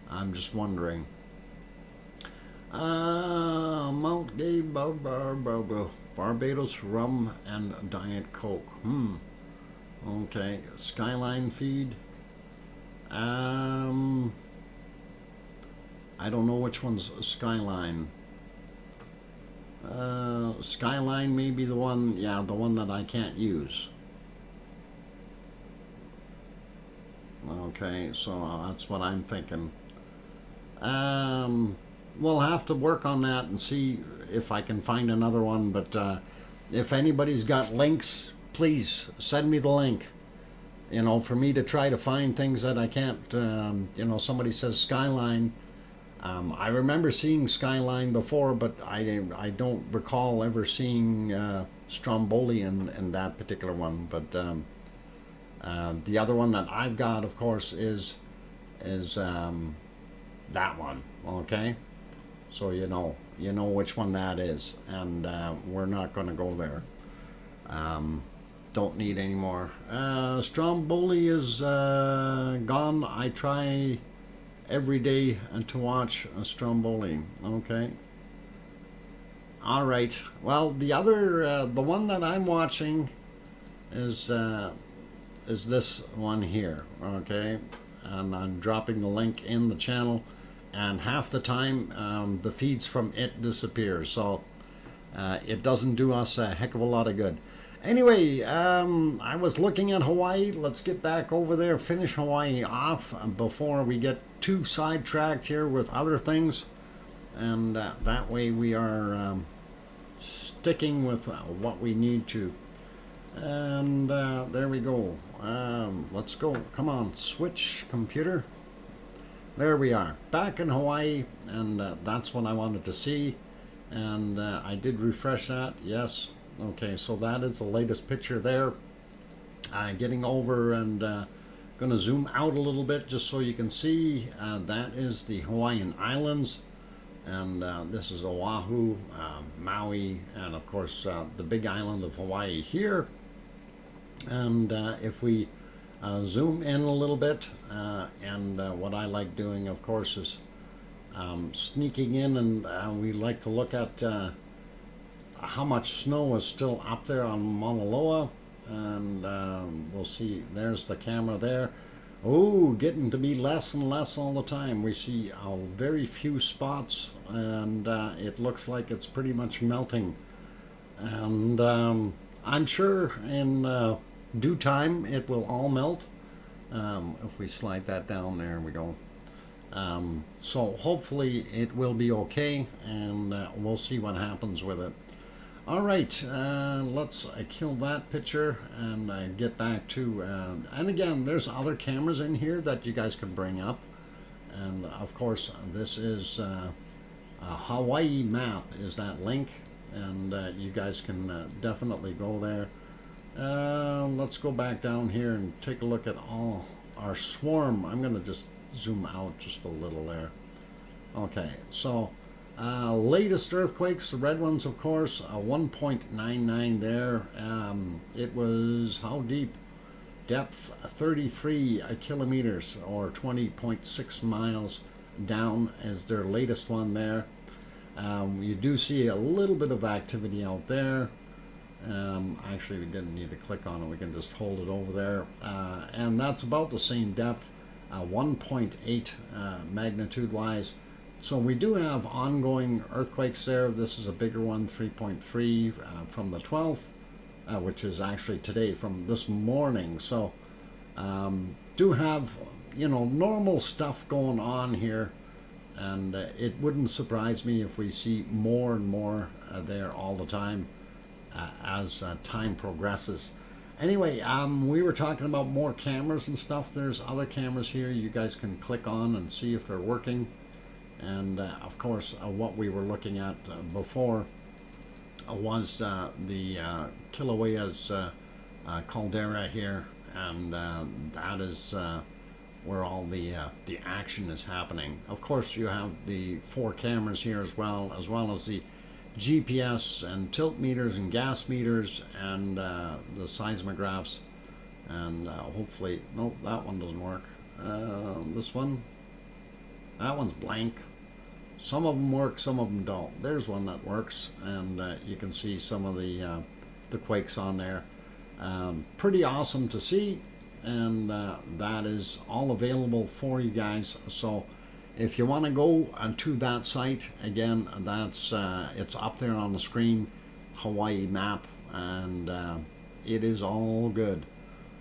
I'm just wondering. Mount Gay, Barbados rum and Diet Coke. Okay, Skyline feed. I don't know which one's Skyline. Skyline may be the one, yeah, the one that I can't use. Okay, so that's what I'm thinking. We'll have to work on that and see if I can find another one, but if anybody's got links, please send me the link. You know, for me to try to find things that I can't, you know, somebody says Skyline. I remember seeing Skyline before, but I don't recall ever seeing Stromboli in that particular one. But the other one that I've got, of course, is that one. Okay, so you know which one that is, and we're not going to go there. Don't need any more. Stromboli is gone. I try every day to watch Stromboli. Okay. All right. Well, the other, the one that I'm watching is this one here. Okay, and I'm dropping the link in the channel, and half the time the feeds from it disappear. So it doesn't do us a heck of a lot of good. Anyway, I was looking at Hawaii. Let's get back over there, finish Hawaii off before we get too sidetracked here with other things. And that way we are sticking with what we need to. And there we go. Let's go. Come on, switch computer. There we are, back in Hawaii, and that's what I wanted to see. And I did refresh that, yes. Okay, so that is the latest picture there. Getting over and going to zoom out a little bit just so you can see. That is the Hawaiian Islands, and this is Oahu, Maui, and of course the big island of Hawaii here. And if we zoom in a little bit, and what I like doing, of course, is sneaking in, and we like to look at how much snow is still up there on Mauna Loa. And we'll see, there's the camera there. Oh, getting to be less and less all the time. We see very few spots, and it looks like it's pretty much melting. And I'm sure in due time it will all melt. If we slide that down, there we go. So hopefully it will be okay, and we'll see what happens with it. All right, let's kill that picture and get back to, and again, there's other cameras in here that you guys can bring up. And of course, this is a Hawaii map is that link, and you guys can definitely go there. Let's go back down here and take a look at all our swarm. I'm gonna just zoom out just a little there. Okay, so latest earthquakes, the red ones, of course, 1.99 there. It was how deep? depth 33 kilometers or 20.6 miles down is their latest one there. You do see a little bit of activity out there. Actually, we didn't need to click on it. We can just hold it over there. And that's about the same depth, 1.8 magnitude wise. So we do have ongoing earthquakes there. This is a bigger one, 3.3 from the 12th, which is actually today from this morning. So do have, you know, normal stuff going on here. And it wouldn't surprise me if we see more and more there all the time as time progresses. Anyway, we were talking about more cameras and stuff. There's other cameras here you guys can click on and see if they're working. And of course, what we were looking at before was the Kilauea's caldera here, and that is where all the action is happening. Of course, you have the 4 cameras here as well as the GPS and tilt meters and gas meters and the seismographs. And hopefully, nope, that one doesn't work. This one, that one's blank. Some of them work, some of them don't. There's one that works, and you can see some of the quakes on there. Pretty awesome to see. And that is all available for you guys. So if you want to go to that site, again, that's it's up there on the screen, Hawaii map, and it is all good.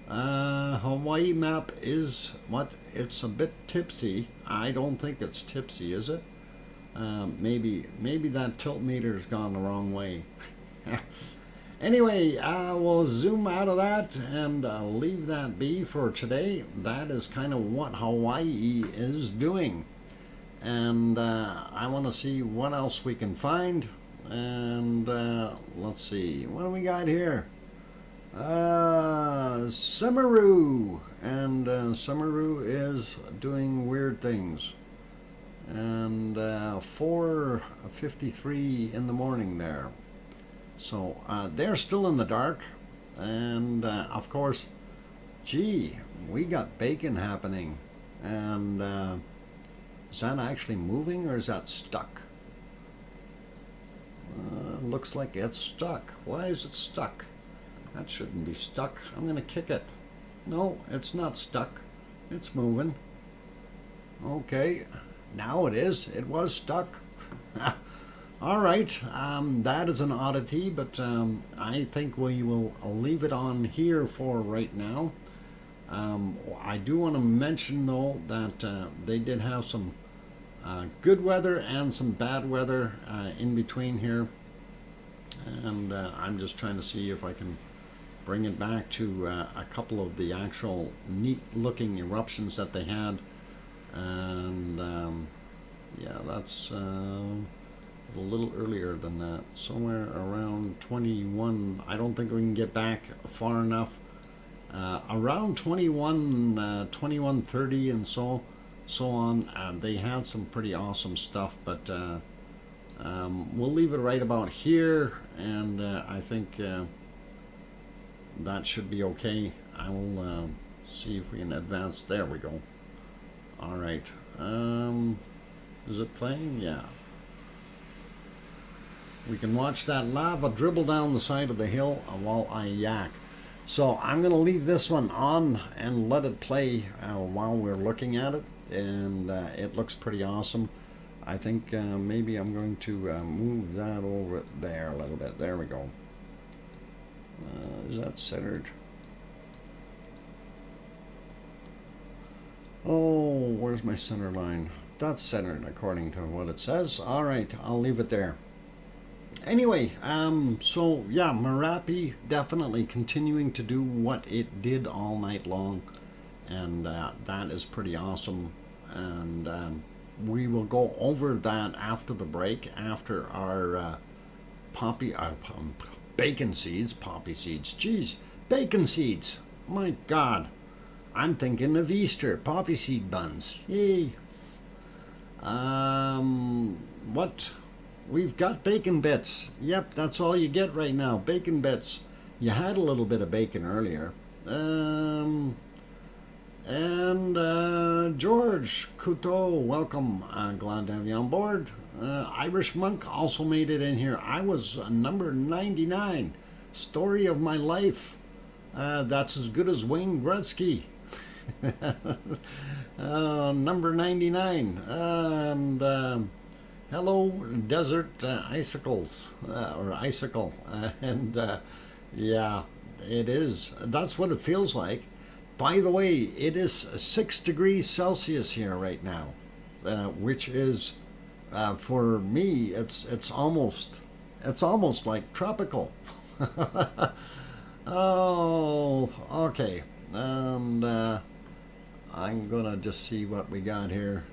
Hawaii map is what? It's a bit tipsy. I don't think it's tipsy, is it? Maybe that tilt meter's gone the wrong way. Anyway, we'll zoom out of that and leave that be for today. That is kind of what Hawaii is doing. And I want to see what else we can find. And let's see, what do we got here? Samaru. And Samaru is doing weird things. And 4:53 in the morning there. So they're still in the dark, and of course, gee, we got bacon happening. And is that actually moving or is that stuck? Looks like it's stuck. Why is it stuck? That shouldn't be stuck. I'm gonna kick it. No, it's not stuck. It's moving. Okay, now it is. It was stuck. All right, that is an oddity, but I think we will leave it on here for right now. I do want to mention, though, that they did have some good weather and some bad weather in between here. And I'm just trying to see if I can bring it back to a couple of the actual neat-looking eruptions that they had. And yeah, that's a little earlier than that, somewhere around 21. I don't think we can get back far enough. Around 21:30 and so on. They had some pretty awesome stuff, but we'll leave it right about here, and I think that should be okay. I will see if we can advance. There we go. All right. Is it playing? Yeah. We can watch that lava dribble down the side of the hill while I yak. So I'm going to leave this one on and let it play while we're looking at it. And it looks pretty awesome. I think maybe I'm going to move that over there a little bit. There we go. Is that centered? Oh, where's my center line? That's centered according to what it says. All right, I'll leave it there. Anyway, so yeah, Merapi definitely continuing to do what it did all night long, and that is pretty awesome. And we will go over that after the break, after our bacon seeds, poppy seeds. Geez, bacon seeds. My God, I'm thinking of Easter, poppy seed buns. Yay. What? We've got bacon bits. Yep, that's all you get right now, bacon bits. You had a little bit of bacon earlier, Um, and George Couteau, welcome. Glad to have you on board. Irish Monk also made it in here. I was number 99. Story of my life. That's as good as Wayne Gretzky. Number 99. And hello, Desert Icicles, or Icicle. And yeah, it is. That's what it feels like. By the way, it is 6 degrees Celsius here right now, which is, for me, it's almost like tropical. Oh, okay. And I'm gonna just see what we got here.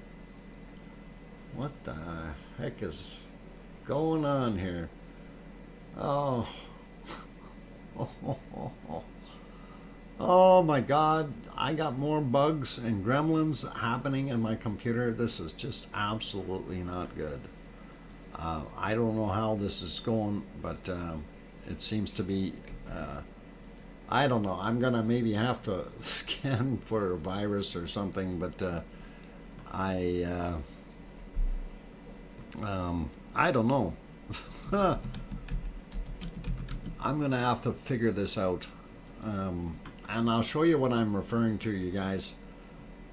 What the heck is going on here? Oh, oh my God! I got more bugs and gremlins happening in my computer. This is just absolutely not good. I don't know how this is going, but it seems to be. I don't know. I'm gonna maybe have to scan for a virus or something, but I I don't know. I'm gonna have to figure this out, and I'll show you what I'm referring to, you guys.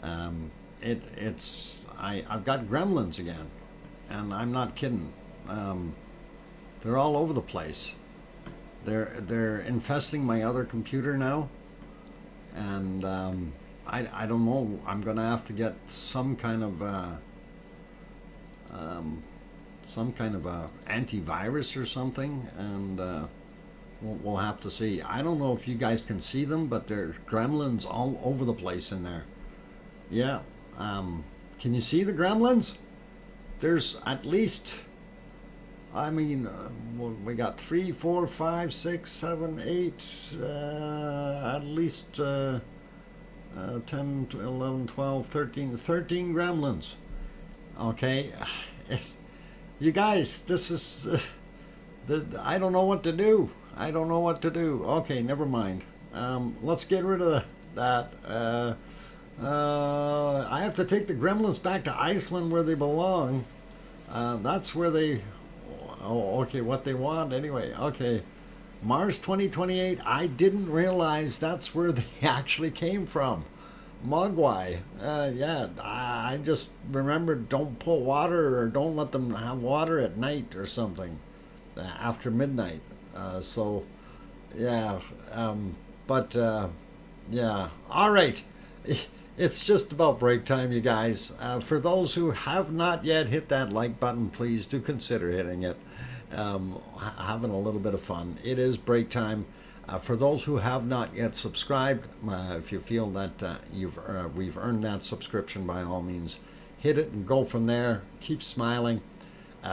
I've got gremlins again, and I'm not kidding. They're all over the place. They're infesting my other computer now, and I don't know. I'm gonna have to get some kind of antivirus or something, and we'll have to see. I don't know if you guys can see them, but there's gremlins all over the place in there. Yeah. Can you see the gremlins? There's at least, I mean, we got 3, 4, 5, 6, 7, 8, at least 10, 11, 12, 13 gremlins. Okay. You guys, this is, I don't know what to do. I don't know what to do. Okay, never mind. Let's get rid of that. I have to take the gremlins back to Iceland where they belong. That's where they... Oh, okay, what they want anyway. Okay. Mars 2028. I didn't realize that's where they actually came from. Mogwai. Yeah, I just remembered don't put water or don't let them have water at night or something after midnight. So, yeah. But, yeah. All right. It's just about break time, you guys. For those who have not yet hit that like button, please do consider hitting it. Having a little bit of fun. It is break time. For those who have not yet subscribed, if you feel that we've earned that subscription, by all means, hit it and go from there. Keep smiling.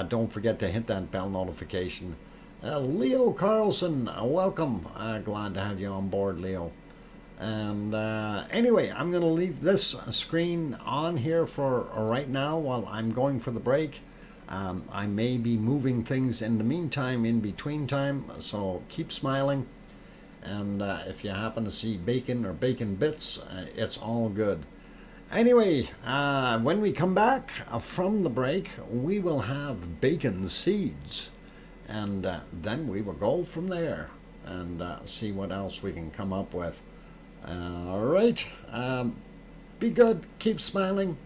Don't forget to hit that bell notification. Leo Carlson, welcome. Glad to have you on board, Leo. And anyway, I'm going to leave this screen on here for right now while I'm going for the break. I may be moving things in the meantime, in between time, so keep smiling. And if you happen to see bacon or bacon bits, it's all good. Anyway, when we come back from the break, we will have bacon seeds. And then we will go from there and see what else we can come up with. All right. Be good. Keep smiling.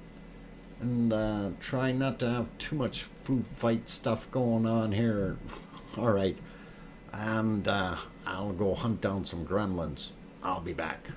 And try not to have too much food fight stuff going on here. All right. And I'll go hunt down some gremlins. I'll be back.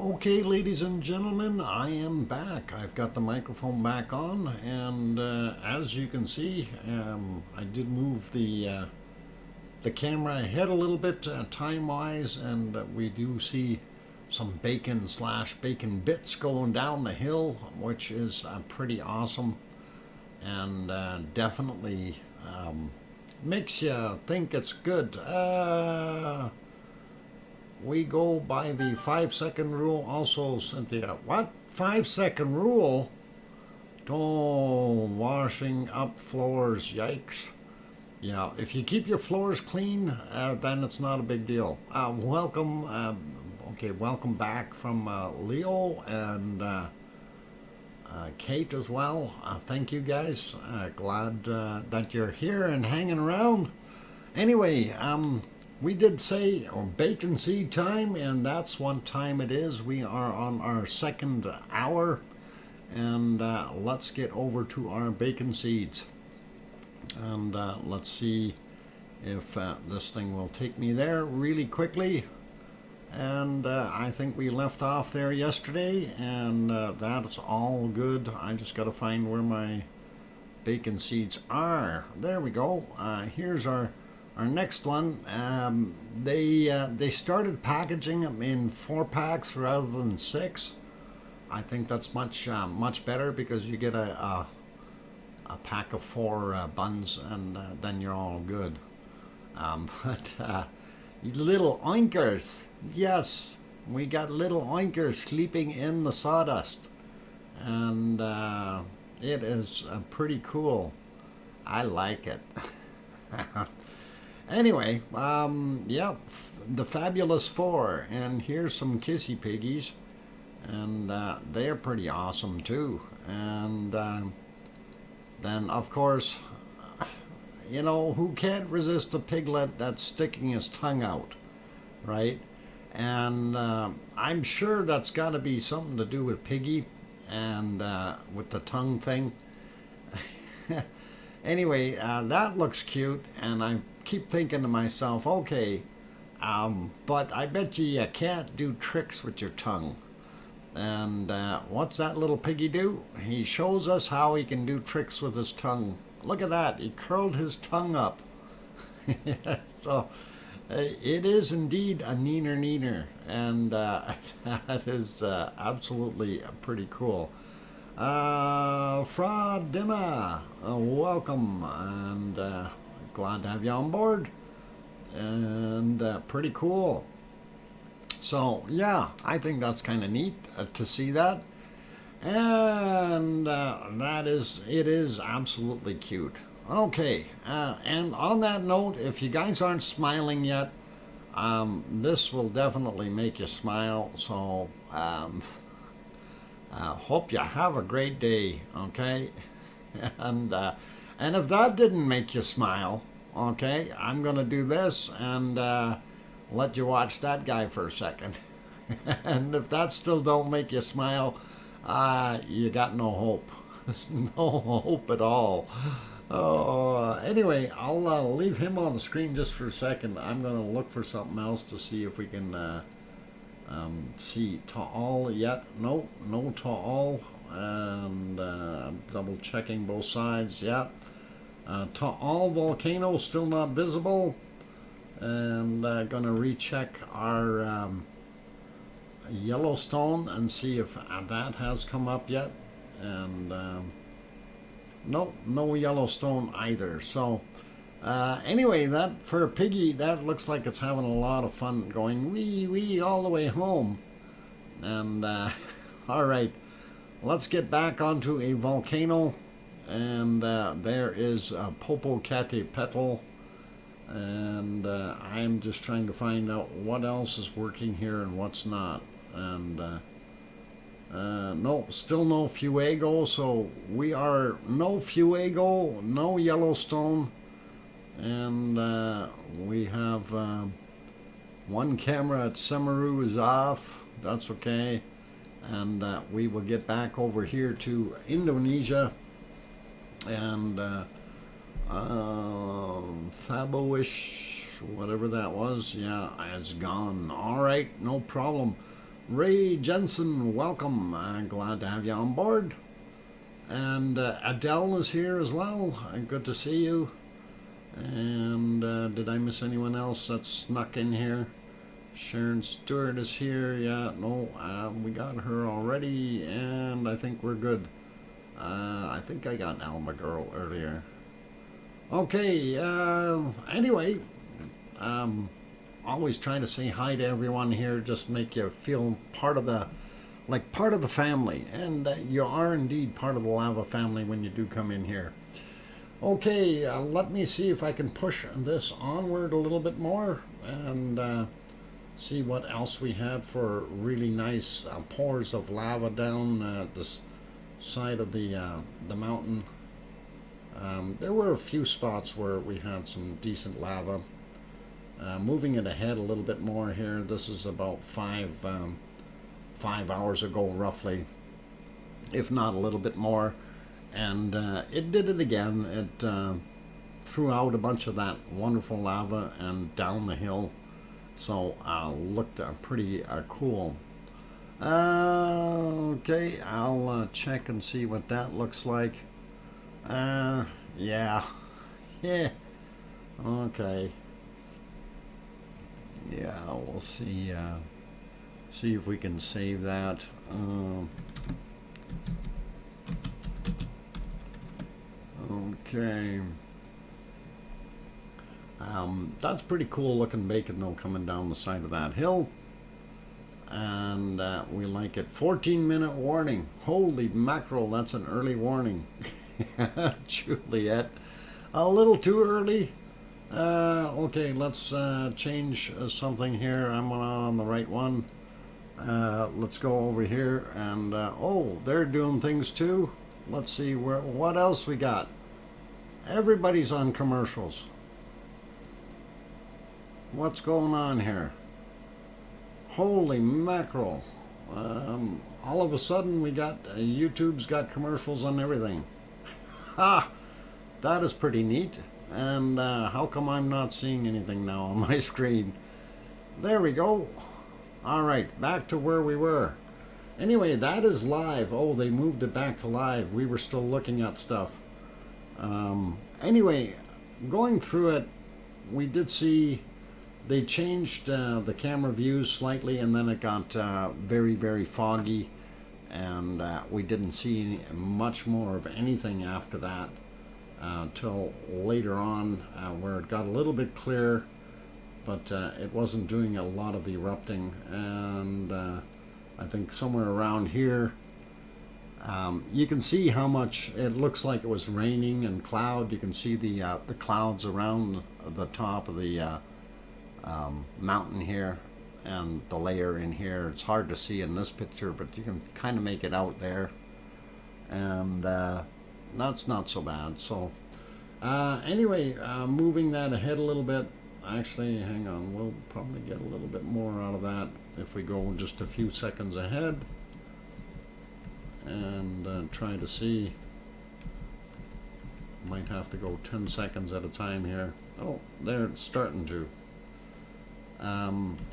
Okay, ladies and gentlemen, I am back. I've got the microphone back on, and as you can see, I did move the camera ahead a little bit time-wise, and we do see some bacon bits going down the hill, which is pretty awesome, and definitely makes you think it's good. We go by the 5-second rule also, Cynthia. What? 5-second rule? Oh, washing up floors, yikes. Yeah, if you keep your floors clean, then it's not a big deal. Welcome back from Leo and Kate as well. Thank you guys. Glad that you're here and hanging around. Anyway, we did say bacon seed time, and that's what time it is. We are on our second hour, and let's get over to our bacon seeds. And let's see if this thing will take me there really quickly. And I think we left off there yesterday, and that's all good. I just got to find where my bacon seeds are. There we go. Here's our next one. They started packaging them in 4-packs rather than 6. I think that's much better because you get a pack of 4 buns, and then you're all good. But little oinkers, yes, we got little oinkers sleeping in the sawdust, and it is pretty cool. I like it. Anyway, yeah, the Fabulous 4, and here's some kissy piggies, and they're pretty awesome too. And then, of course, you know, who can't resist a piglet that's sticking his tongue out, right? And I'm sure that's got to be something to do with Piggy and with the tongue thing. Anyway, that looks cute, and I keep thinking to myself, okay, but I bet you can't do tricks with your tongue. And what's that little piggy do? He shows us how he can do tricks with his tongue. Look at that, he curled his tongue up. So it is indeed a neener, and that is absolutely pretty cool. Fra Dima, welcome, and glad to have you on board, and pretty cool. So yeah, I think that's kind of neat to see that, and it is absolutely cute. Okay, and on that note, if you guys aren't smiling yet, this will definitely make you smile. So hope you have a great day, okay? And if that didn't make you smile, okay, I'm gonna do this and let you watch that guy for a second. And if that still don't make you smile, you got no hope. No hope at all. Anyway, I'll leave him on the screen just for a second. I'm gonna look for something else to see if we can see Ta'al yet. No Ta'al, and double checking both sides. Yeah, Ta'al volcano still not visible, and gonna recheck our Yellowstone and see if that has come up yet, and no Yellowstone either. So anyway, that for a piggy, that looks like it's having a lot of fun going wee all the way home. And all right, let's get back onto a volcano, and there is Popocatepetl, and I'm just trying to find out what else is working here and what's not. And no, still no Fuego, so we are no Fuego, no Yellowstone, and we have one camera at Semeru is off. That's okay, and we will get back over here to Indonesia, and Faboish, whatever that was, yeah, it's gone. All right, no problem. Ray Jensen, welcome. Glad to have you on board. And Adele is here as well. Good to see you. And did I miss anyone else that snuck in here? Sharon Stewart is here. Yeah, no, we got her already, and I think we're good. I think I got Alma Girl earlier. Okay, anyway, always trying to say hi to everyone here, just make you feel part of the, part of the family. And you are indeed part of the lava family when you do come in here. Okay, let me see if I can push this onward a little bit more and see what else we had for really nice pours of lava down this side of the mountain. There were a few spots where we had some decent lava. Moving it ahead a little bit more here, this is about 5 hours ago roughly, if not a little bit more. And it did it again. It threw out a bunch of that wonderful lava and down the hill. So looked pretty cool. Okay, I'll check and see what that looks like. Yeah. Yeah. Okay. Yeah, we'll see. See if we can save that. Okay. That's pretty cool looking bacon though, coming down the side of that hill. And we like it. 14-minute warning. Holy mackerel, that's an early warning. Juliet. A little too early. Okay, let's change something here. I'm on the right one. Let's go over here and oh, they're doing things too. Let's see what else we got. Everybody's on commercials. What's going on here? Holy mackerel. All of a sudden we got YouTube's got commercials on everything. Ha! That is pretty neat. And how come I'm not seeing anything now on my screen? There we go. Alright, back to where we were. Anyway, that is live. Oh, they moved it back to live. We were still looking at stuff. Anyway, going through it, we did see they changed the camera views slightly, and then it got very, very foggy, and we didn't see much more of anything after that till later on, where it got a little bit clearer, but it wasn't doing a lot of erupting. And I think somewhere around here, you can see how much it looks like it was raining and cloud. You can see the clouds around the top of the mountain here, and the layer in here. It's hard to see in this picture, but you can kind of make it out there, and that's not so bad. So anyway, moving that ahead a little bit. Actually, hang on, we'll probably get a little bit more out of that if we go just a few seconds ahead and try to see. Might have to go 10 seconds at a time here. Oh, they're starting to.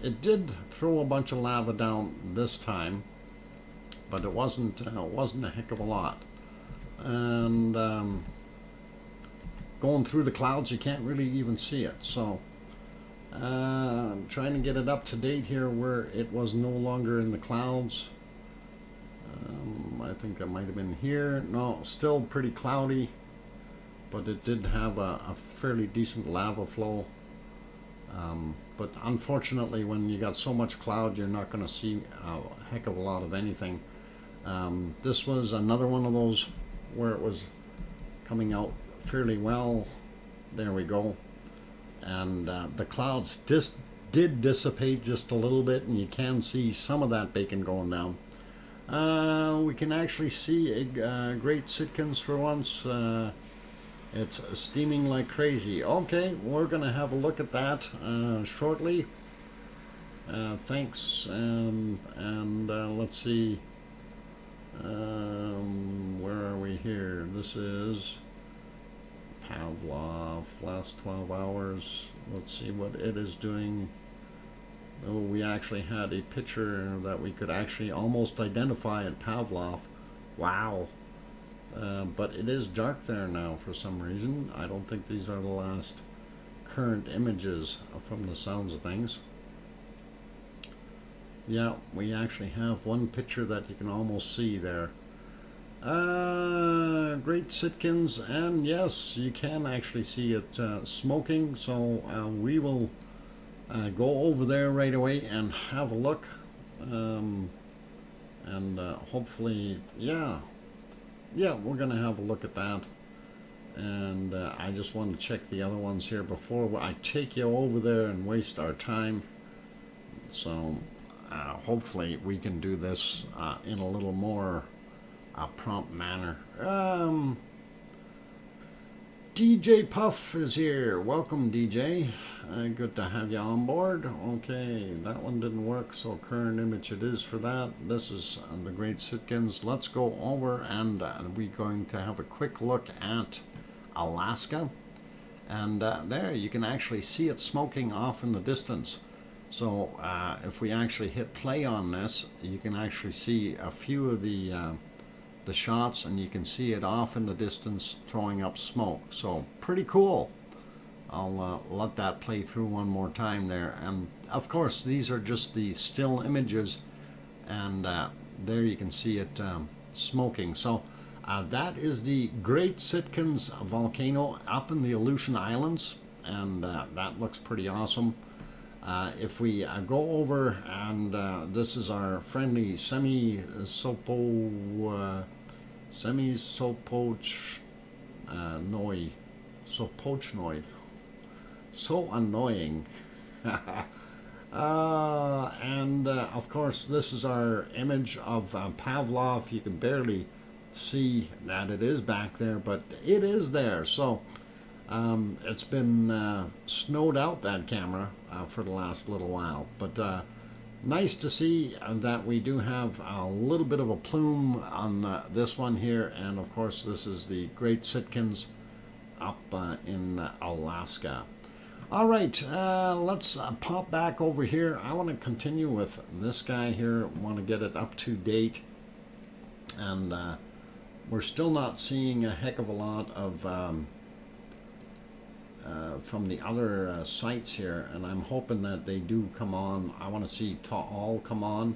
It did throw a bunch of lava down this time, but it wasn't a heck of a lot. And going through the clouds, you can't really even see it. So I'm trying to get it up to date here where it was no longer in the clouds. I think I might have been here. No, still pretty cloudy, but it did have a fairly decent lava flow. But unfortunately, when you got so much cloud, you're not going to see a heck of a lot of anything. This was another one of those where it was coming out fairly well. There we go. And the clouds did dissipate just a little bit, and you can see some of that bacon going down. We can actually see a Great Sitkans for once. It's steaming like crazy. Okay, we're going to have a look at that shortly. Thanks. And let's see. Where are we here? This is Pavlov, last 12 hours. Let's see what it is doing. Oh, we actually had a picture that we could actually almost identify at Pavlov. Wow. But it is dark there now for some reason. I don't think these are the last current images from the sounds of things. Yeah, we actually have one picture that you can almost see there. Great Sitkins, and yes, you can actually see it smoking, so we will go over there right away and have a look, and hopefully, yeah, we're gonna have a look at that. And I just want to check the other ones here before I take you over there and waste our time. So hopefully we can do this in a little more prompt manner. DJ Puff is here. Welcome, DJ. Good to have you on board. Okay, that one didn't work, so current image it is for that. This is the Great Sitkins. Let's go over and we're going to have a quick look at Alaska. And there you can actually see it smoking off in the distance. So if we actually hit play on this, you can actually see a few of the shots, and you can see it off in the distance throwing up smoke. So pretty cool. I'll let that play through one more time there. And of course these are just the still images, and there you can see it smoking. So that is the Great Sitkins volcano up in the Aleutian Islands, and that looks pretty awesome. If we go over, and this is our friendly semi-sopochnoid, so annoying. And of course this is our image of Pavlov. You can barely see that it is back there, but it is there. So it's been snowed out, that camera, for the last little while, but nice to see that we do have a little bit of a plume on this one here. And of course this is the Great Sitkins up in Alaska. All right, let's pop back over here. I want to continue with this guy here. Want to get it up to date, and we're still not seeing a heck of a lot of from the other sites here, and I'm hoping that they do come on. I want to see all come on.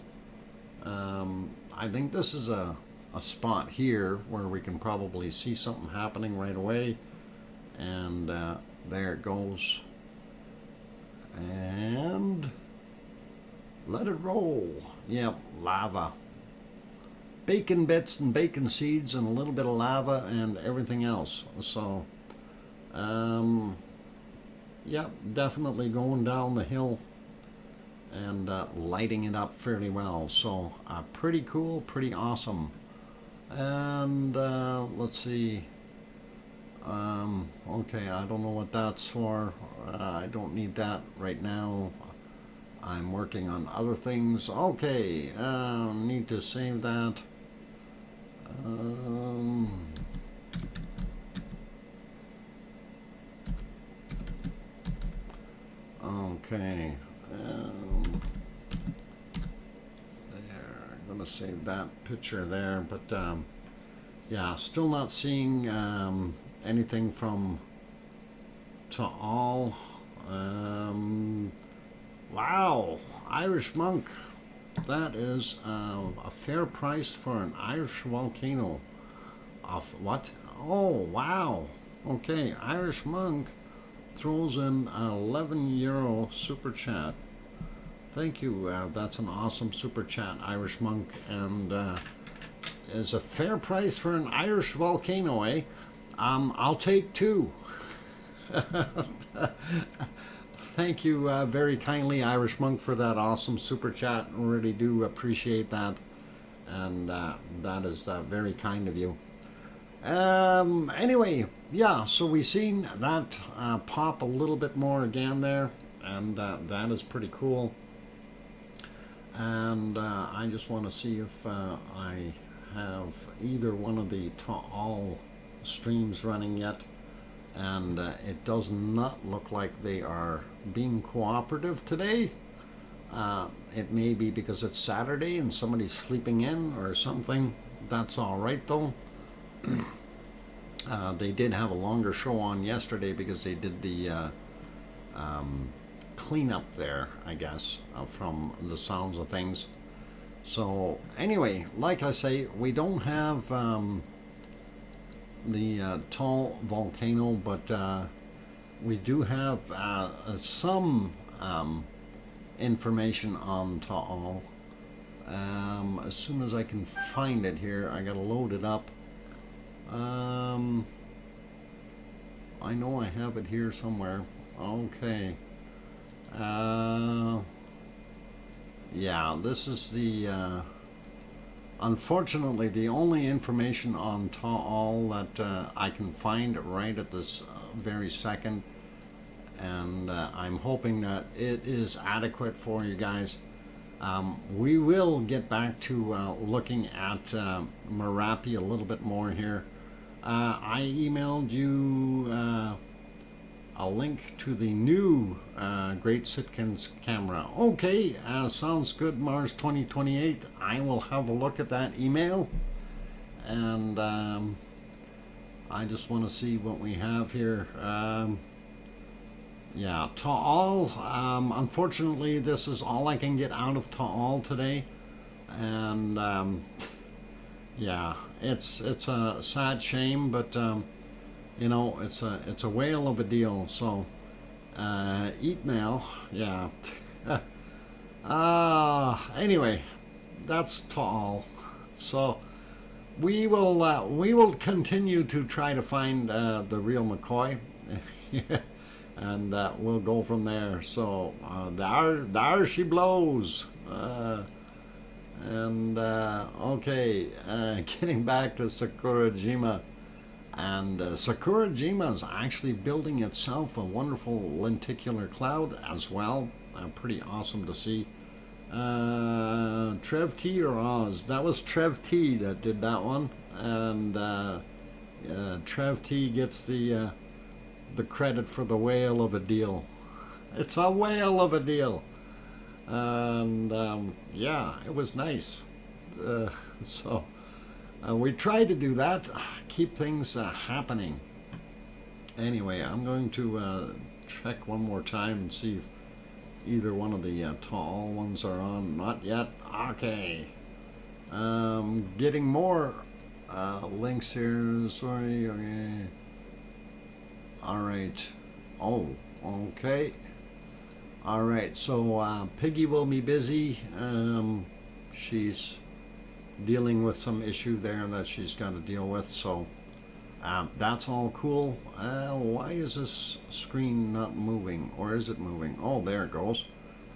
I think this is a spot here where we can probably see something happening right away, and there it goes, and let it roll. Yep, lava, bacon bits and bacon seeds and a little bit of lava and everything else. So yeah, definitely going down the hill and lighting it up fairly well. So pretty cool, pretty awesome. And let's see. Okay, I don't know what that's for. I don't need that right now. I'm working on other things. Okay, need to save that. Okay, there, I'm gonna save that picture there, but yeah, still not seeing anything from Taal. Wow, Irish monk. That is a fair price for an Irish volcano. Of what? Oh, wow. Okay, Irish monk throws in an €11 super chat. Thank you. That's an awesome super chat, Irish monk, and is a fair price for an Irish volcano, eh? I'll take two. Thank you very kindly, Irish monk, for that awesome super chat. Really do appreciate that, and that is very kind of you. Anyway, yeah, so we've seen that pop a little bit more again there, and that is pretty cool. And I just want to see if I have either one of the Taal streams running yet, and it does not look like they are being cooperative today. It may be because it's Saturday and somebody's sleeping in or something. That's all right though. They did have a longer show on yesterday because they did the cleanup there, I guess, from the sounds of things. So anyway, like I say, we don't have the tall volcano, but we do have some information on Taal. As soon as I can find it here, I gotta load it up. I know I have it here somewhere. Okay. Yeah, this is the unfortunately the only information on Taal that I can find right at this very second, and I'm hoping that it is adequate for you guys. We will get back to looking at Merapi a little bit more here. I emailed you a link to the new Great Sitkins camera. Okay, sounds good, Mars 2028. I will have a look at that email, and I just want to see what we have here. Yeah, Taal. Unfortunately, this is all I can get out of Taal today, and yeah, it's a sad shame, but you know, it's a whale of a deal. So Etna, yeah. Anyway, that's Taal. So we will continue to try to find the real McCoy. And we'll go from there. So there she blows. Okay, getting back to Sakurajima, and Sakurajima is actually building itself a wonderful lenticular cloud as well. Pretty awesome to see. Trev T or Oz? That was Trev T that did that one, and Trev T gets the credit for the whale of a deal. It's a whale of a deal. And yeah, it was nice. So we tried to do that, keep things happening. Anyway, I'm going to check one more time and see if either one of the tall ones are on. Not yet. Okay. Getting more links here. Sorry. Okay. All right. Oh, okay. All right. So Piggy will be busy. She's dealing with some issue there that she's got to deal with. So that's all cool. Why is this screen not moving? Or is it moving? Oh, there it goes.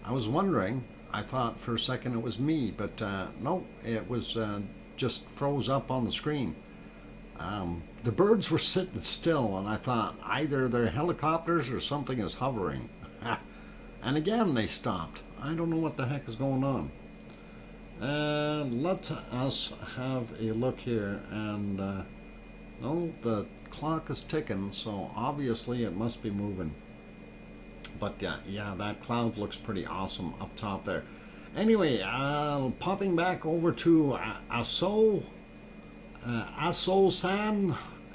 I was wondering. I thought for a second it was me, but no, it was just froze up on the screen. The birds were sitting still, and I thought either they're helicopters or something is hovering. And again, they stopped. I don't know what the heck is going on. Let us have a look here, and no, the clock is ticking, so obviously it must be moving. But yeah, that cloud looks pretty awesome up top there. Anyway, popping back over to Aso-san,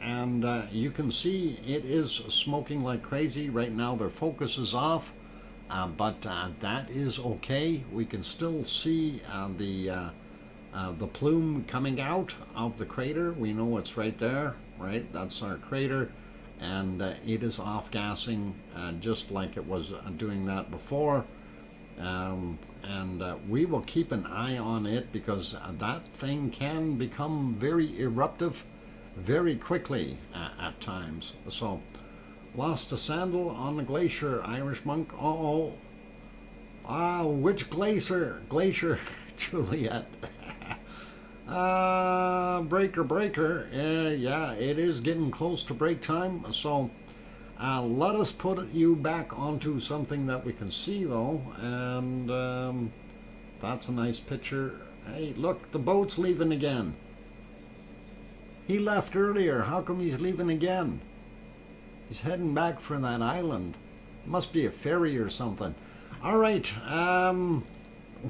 and you can see it is smoking like crazy. Right now their focus is off, but that is okay. We can still see the plume coming out of the crater. We know it's right there, right? That's our crater, and it is off gassing just like it was doing that before. And we will keep an eye on it, because that thing can become very eruptive very quickly at times. So, lost a sandal on the glacier, Irish monk. Uh-oh. Which glacier? Glacier, Juliet. Breaker. Yeah, it is getting close to break time. So, let us put you back onto something that we can see, though, and that's a nice picture. Hey, look, the boat's leaving again. He left earlier. How come he's leaving again? He's heading back for that island. Must be a ferry or something. All right.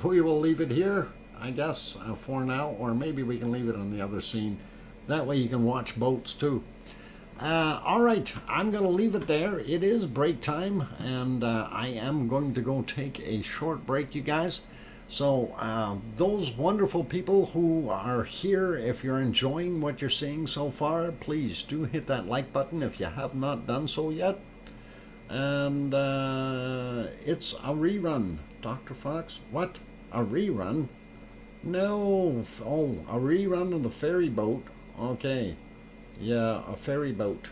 We will leave it here, I guess, for now, or maybe we can leave it on the other scene. That way you can watch boats too. All right, I'm going to leave it there. It is break time, and I am going to go take a short break, you guys. So, those wonderful people who are here, if you're enjoying what you're seeing so far, please do hit that like button if you have not done so yet. And it's a rerun. Dr. Fox, what? A rerun? No. Oh, a rerun of the ferry boat. Okay. Yeah, a ferry boat.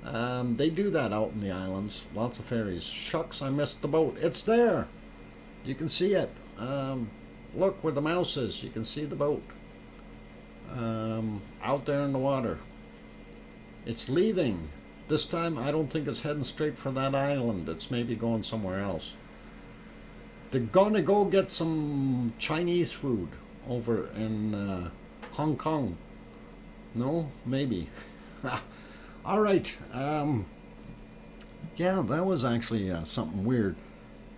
They do that out in the islands. Lots of ferries. Shucks, I missed the boat. It's there. You can see it. Look where the mouse is. You can see the boat. Out there in the water. It's leaving. This time, I don't think it's heading straight for that island. It's maybe going somewhere else. They're gonna go get some Chinese food over in Hong Kong. No? Maybe. All right. Yeah, that was actually something weird.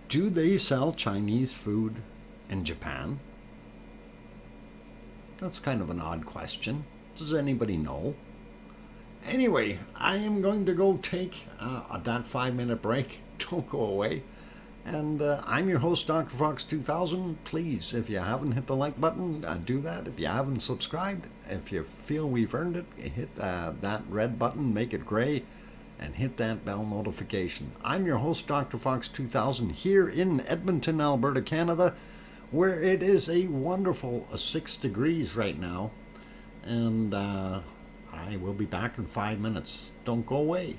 Do they sell Chinese food in Japan? That's kind of an odd question. Does anybody know? Anyway, I am going to go take that 5-minute break. Don't go away. And I'm your host, DrFox2000. Please, if you haven't hit the like button, do that. If you haven't subscribed, if you feel we've earned it, hit that red button, make it gray, and hit that bell notification. I'm your host, DrFox2000, here in Edmonton, Alberta, Canada, where it is a wonderful 6 degrees right now. And I will be back in 5 minutes. Don't go away.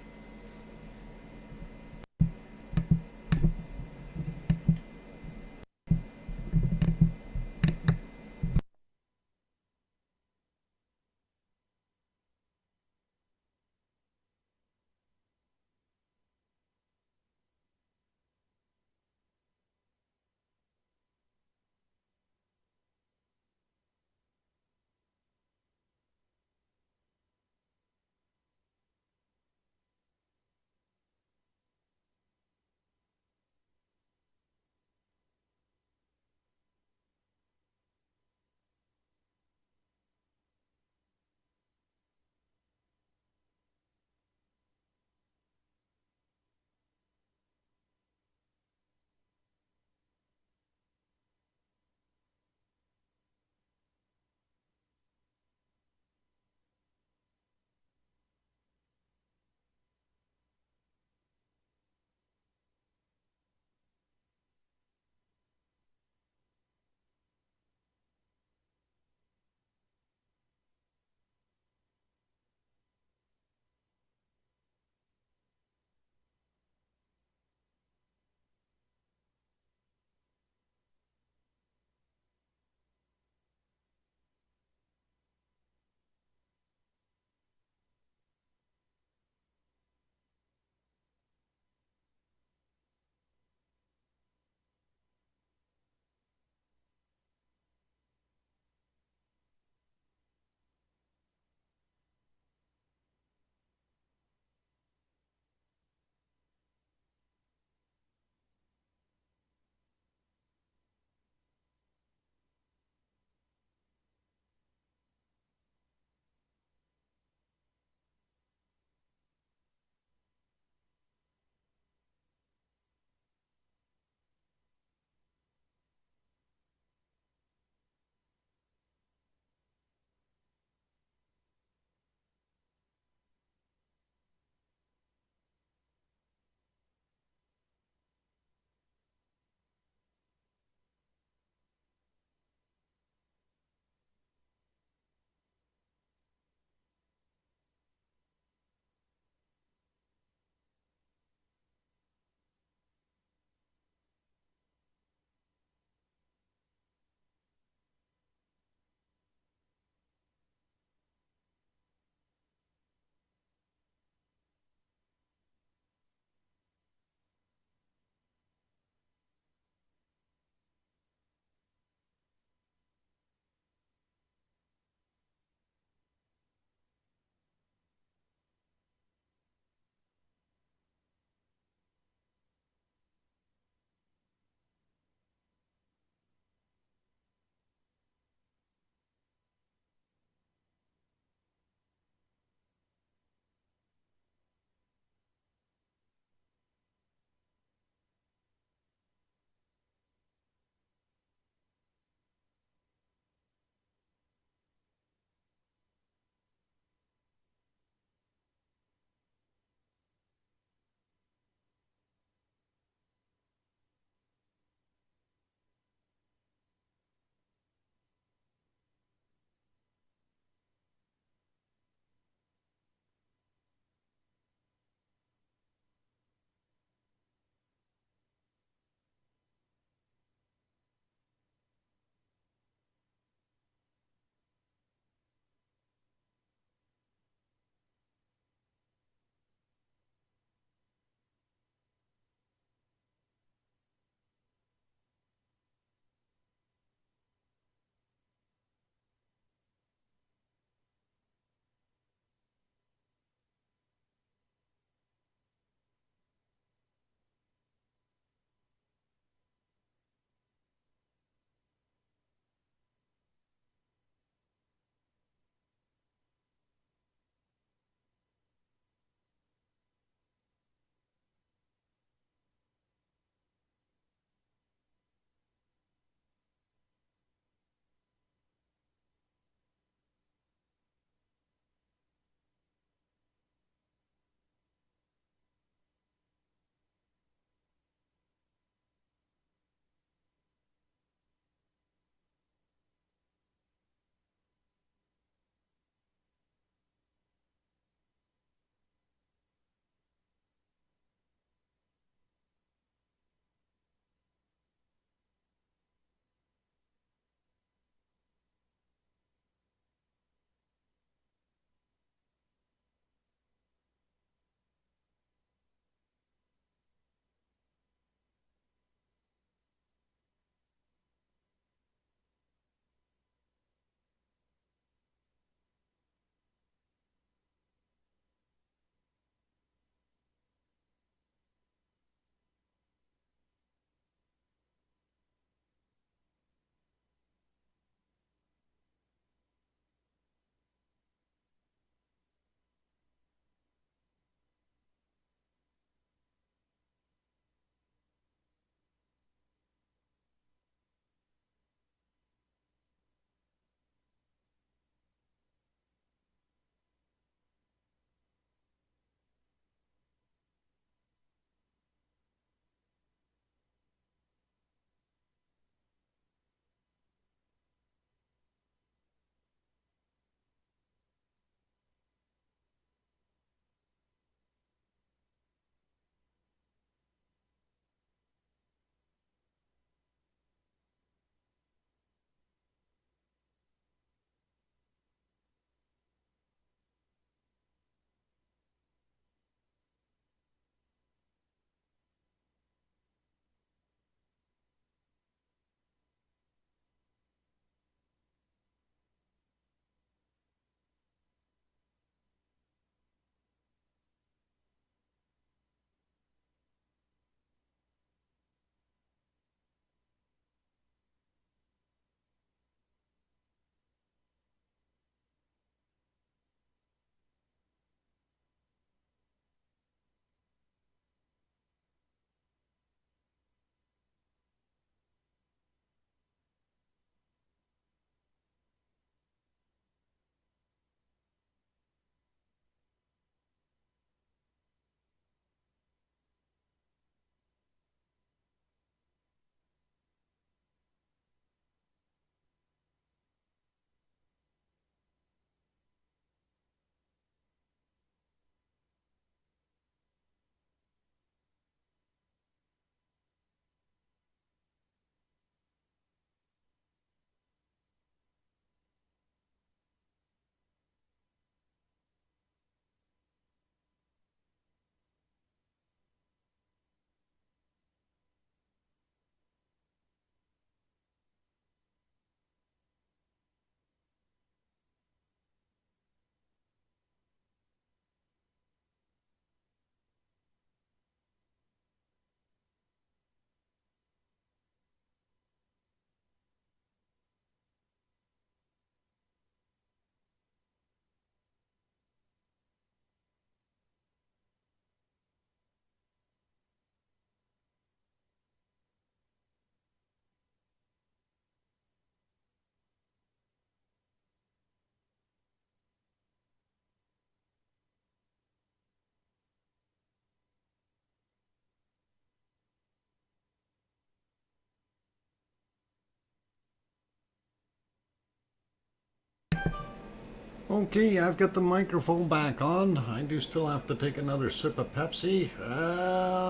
Okay, I've got the microphone back on. I do still have to take another sip of Pepsi.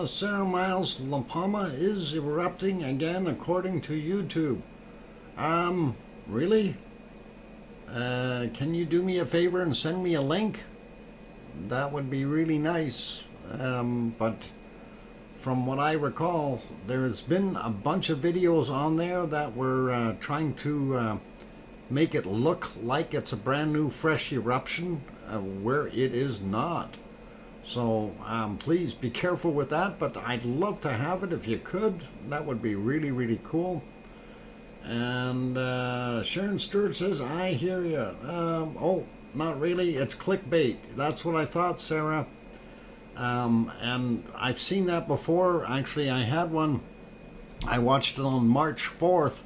Sarah Miles, La Palma is erupting again according to YouTube. Really? Can you do me a favor and send me a link? That would be really nice. But from what I recall, there's been a bunch of videos on there that were trying to make it look like it's a brand new fresh eruption where it is not. So please be careful with that, but I'd love to have it if you could. That would be really, really cool. And Sharon Stewart says, I hear you. Oh, not really. It's clickbait. That's what I thought, Sarah. And I've seen that before. Actually, I had one. I watched it on March 4th,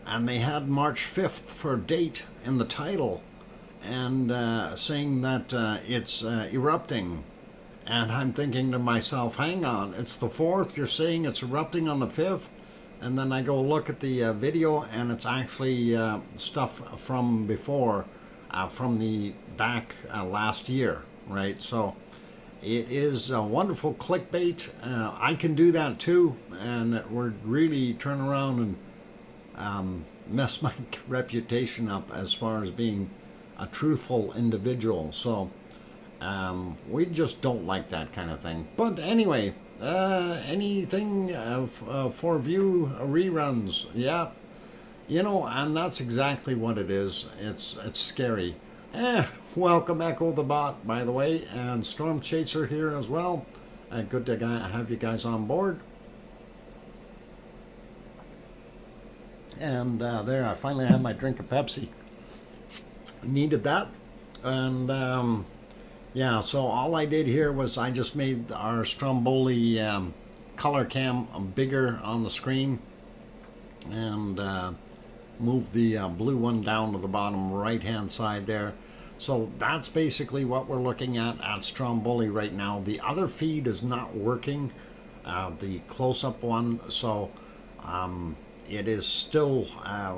and they had March 5th for a date in the title, and saying that it's erupting. And I'm thinking to myself, hang on, it's the 4th, you're saying it's erupting on the 5th? And then I go look at the video, and it's actually stuff from before, from the back last year, right? So it is a wonderful clickbait. I can do that too, and it would really turn around and mess my reputation up as far as being a truthful individual. So we just don't like that kind of thing. But anyway, anything for view reruns, yeah, you know, and that's exactly what it is. It's scary. Welcome Echo the Bot, by the way, and Storm Chaser here as well. Good to have you guys on board. And there, I finally had my drink of Pepsi. Needed that. And yeah, so all I did here was I just made our Stromboli color cam bigger on the screen, and moved the blue one down to the bottom right hand side there. So that's basically what we're looking at Stromboli right now. The other feed is not working, the close-up one, so it is still,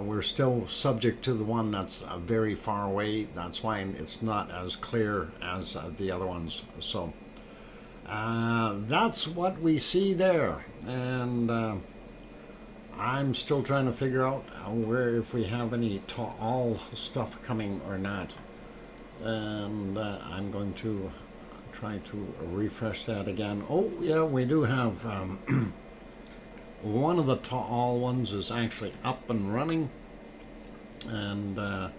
we're still subject to the one that's very far away. That's why it's not as clear as the other ones. So that's what we see there. And I'm still trying to figure out if we have any all stuff coming or not. And I'm going to try to refresh that again. Oh yeah, we do have one of the all ones is actually up and running, and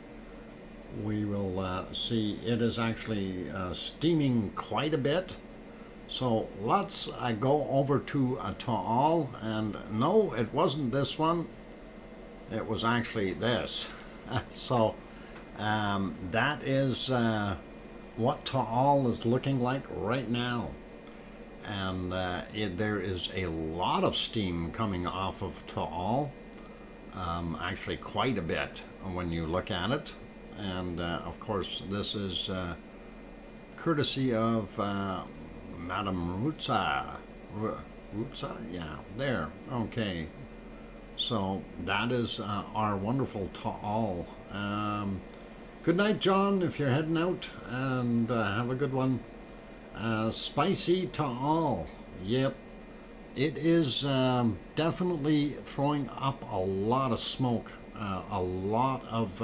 we will see it is actually steaming quite a bit. So let's go over to all, and no, it wasn't this one, it was actually this. So that is what all is looking like right now. And there is a lot of steam coming off of Taal, actually quite a bit when you look at it. And of course this is courtesy of Madame Rutsa. Rutsa? Yeah, there. Okay. So that is our wonderful Taal. Good night, John, if you're heading out, and have a good one. Spicy Taal. Yep. It is definitely throwing up a lot of smoke, a lot of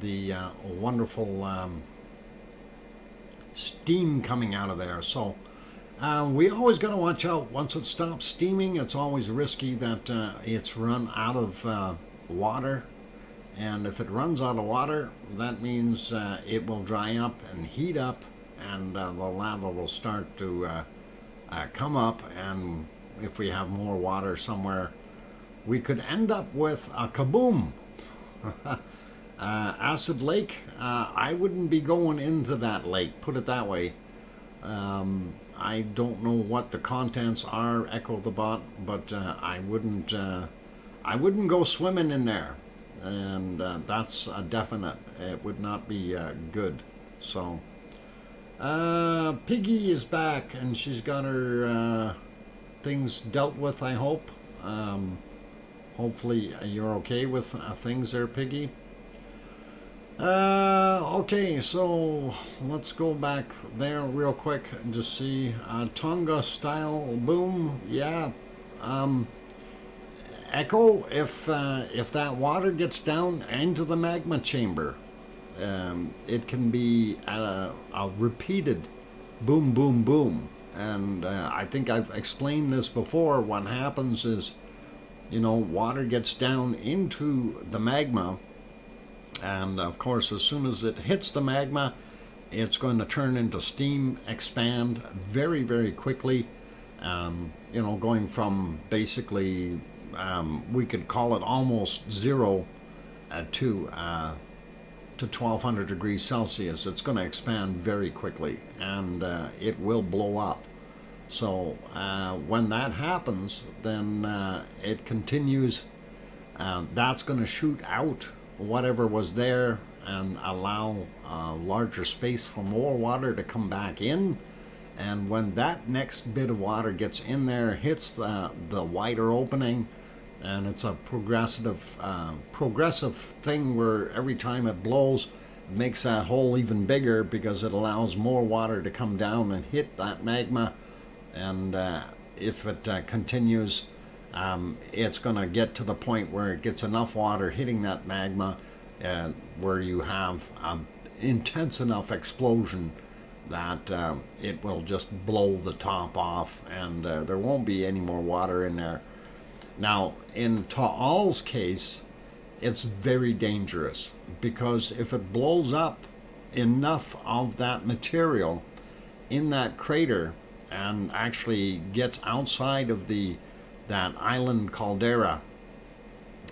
the wonderful steam coming out of there. So we always got to watch out. Once it stops steaming, it's always risky that it's run out of water. And if it runs out of water, that means it will dry up and heat up, and the lava will start to come up, and if we have more water somewhere, we could end up with a kaboom. Acid lake, I wouldn't be going into that lake, put it that way. I don't know what the contents are, Echo the Bot, but I wouldn't go swimming in there, and that's a definite. It would not be good. So Piggy is back, and she's got her things dealt with, I hope. Hopefully you're okay with things there, Piggy. Okay, so let's go back there real quick and just see Tonga style boom. Yeah, echo if that water gets down into the magma chamber, it can be a repeated boom, boom, boom. And I think I've explained this before. What happens is, water gets down into the magma. And of course, as soon as it hits the magma, it's going to turn into steam, expand very, very quickly. Going from basically, we could call it almost zero to 1200 degrees Celsius. It's going to expand very quickly, and it will blow up. So when that happens, then it continues. That's going to shoot out whatever was there and allow larger space for more water to come back in. And when that next bit of water gets in there, hits the wider opening, and it's a progressive thing where every time it blows, it makes that hole even bigger because it allows more water to come down and hit that magma. And if it continues, it's going to get to the point where it gets enough water hitting that magma where you have intense enough explosion that it will just blow the top off, and there won't be any more water in there. Now, in Ta'al's case, it's very dangerous because if it blows up enough of that material in that crater and actually gets outside of that island caldera,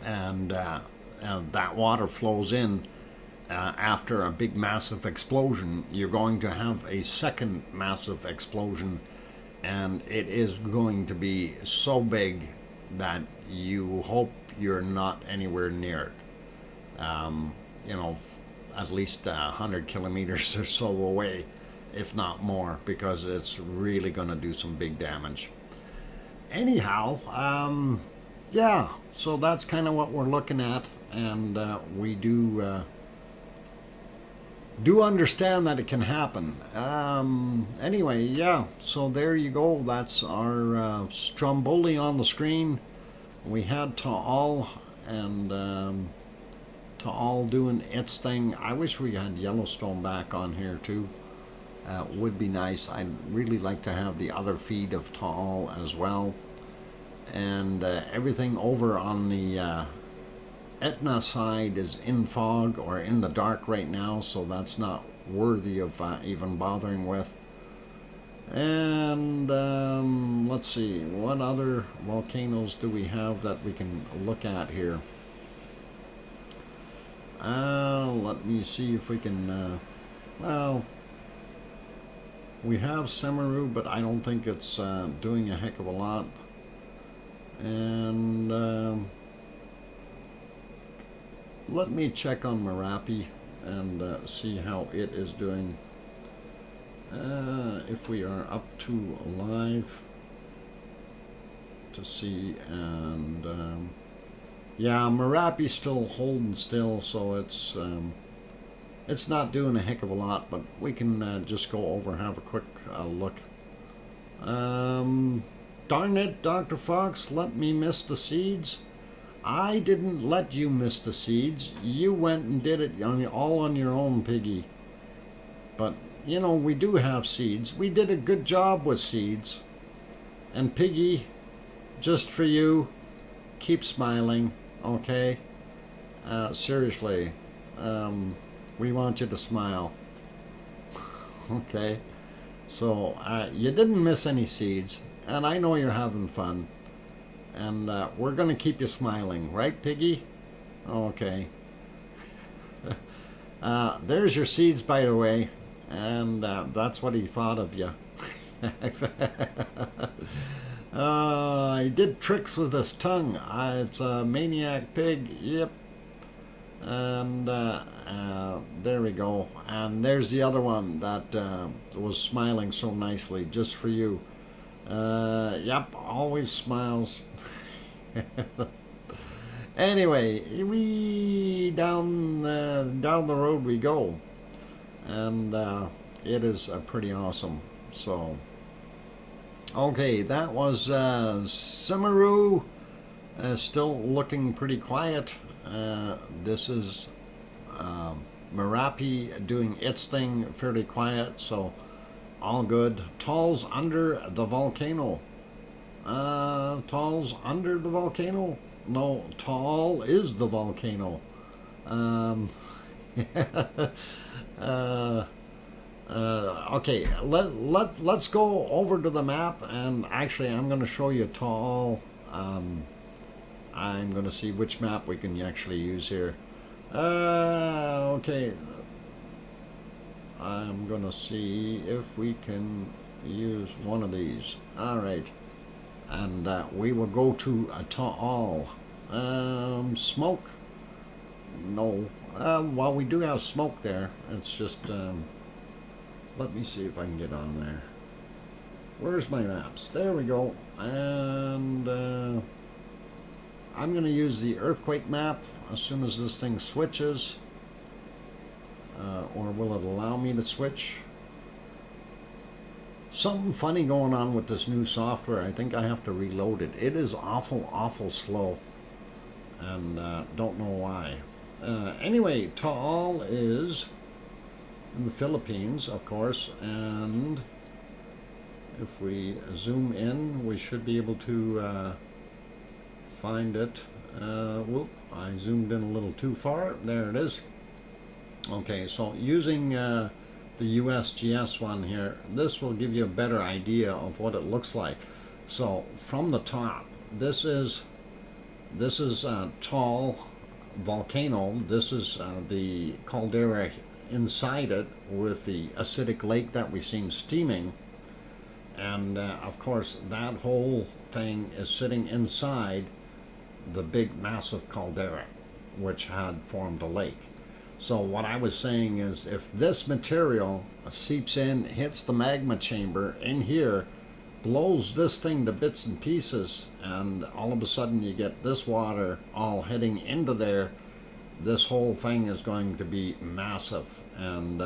and that water flows in after a big massive explosion, you're going to have a second massive explosion, and it is going to be so big that you hope you're not anywhere near it. At least 100 kilometers or so away, if not more, because it's really going to do some big damage. Anyhow, yeah, so that's kind of what we're looking at, and we do understand that it can happen. Anyway, yeah, so there you go. That's our Stromboli on the screen. We had Ta'al, and Ta'al doing its thing. I wish we had Yellowstone back on here too. Would be nice. I'd really like to have the other feed of Ta'al as well. And everything over on the Etna side is in fog or in the dark right now, so that's not worthy of even bothering with. And let's see, what other volcanoes do we have that we can look at here? Let me see if we can, well, we have Semeru, but I don't think it's doing a heck of a lot. And let me check on Merapi and see how it is doing. If we are up to live to see, and yeah, Merapi's still holding still, so it's not doing a heck of a lot, but we can just go over and have a quick look. Darn it, Dr. Fox, let me miss the seeds. I didn't let you miss the seeds. You went and did it all on your own, Piggy. But, we do have seeds. We did a good job with seeds. And Piggy, just for you, keep smiling, okay? Seriously, we want you to smile. Okay? So, you didn't miss any seeds. And I know you're having fun. And we're going to keep you smiling. Right, Piggy? Okay. There's your seeds, by the way. And that's what he thought of you. He did tricks with his tongue. It's a maniac pig. Yep. And there we go. And there's the other one that was smiling so nicely just for you. Yep, always smiles. Anyway, we down the road we go, and it is pretty awesome. So, okay, that was Simaru, still looking pretty quiet. This is Merapi doing its thing, fairly quiet, so all good. Tall's under the volcano. Tall's under the volcano. No, Tall is the volcano. Okay, let's go over to the map, and actually I'm going to show you Tall. I'm going to see which map we can actually use here. Okay, I'm going to see if we can use one of these. All right. And we will go to Taal. Smoke? No. Well, we do have smoke there. It's just, let me see if I can get on there. Where's my maps? There we go. And I'm going to use the earthquake map as soon as this thing switches. Or will it allow me to switch? Something funny going on with this new software. I think I have to reload it. It is awful slow, and don't know why. Anyway, Taal is in the Philippines, of course, and if we zoom in, we should be able to find it. Whoop, I zoomed in a little too far. There it is. Okay, so using the USGS one here, this will give you a better idea of what it looks like. So from the top, this is Tall volcano. This is the caldera inside it with the acidic lake that we've seen steaming, and of course that whole thing is sitting inside the big massive caldera which had formed a lake. So what I was saying is, if this material seeps in, hits the magma chamber in here, blows this thing to bits and pieces, and all of a sudden you get this water all heading into there, this whole thing is going to be massive. And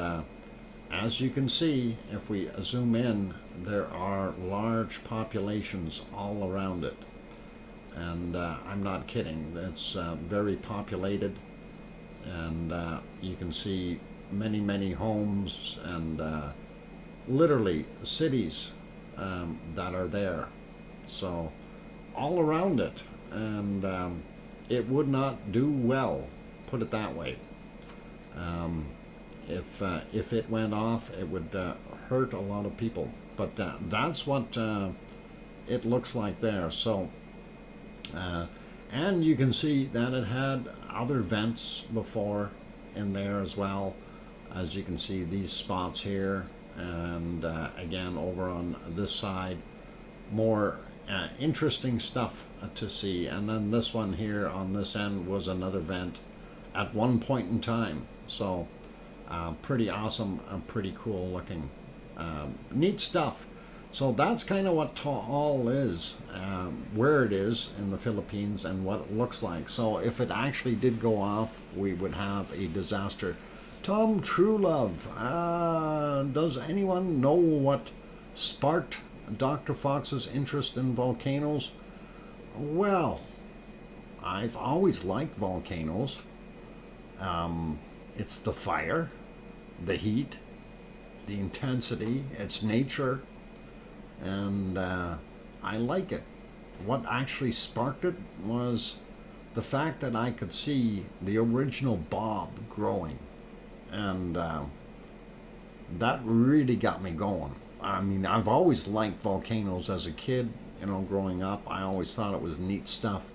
as you can see, if we zoom in, there are large populations all around it. And I'm not kidding, it's very populated. And you can see many homes and literally cities that are there. So all around it, and it would not do well, put it that way. If it went off, it would hurt a lot of people. But that's what it looks like there. So and you can see that it had other vents before in there as well. As you can see, these spots here, and again over on this side, more interesting stuff to see. And then this one here on this end was another vent at one point in time. So pretty awesome and pretty cool looking. Neat stuff. So that's kind of what Taal is, where it is in the Philippines and what it looks like. So if it actually did go off, we would have a disaster. Tom Truelove, does anyone know what sparked Dr. Fox's interest in volcanoes? Well, I've always liked volcanoes. It's the fire, the heat, the intensity, its nature. And I like it. What actually sparked it was the fact that I could see the original Bob growing, and that really got me going. I mean, I've always liked volcanoes as a kid, you know, growing up. I always thought it was neat stuff.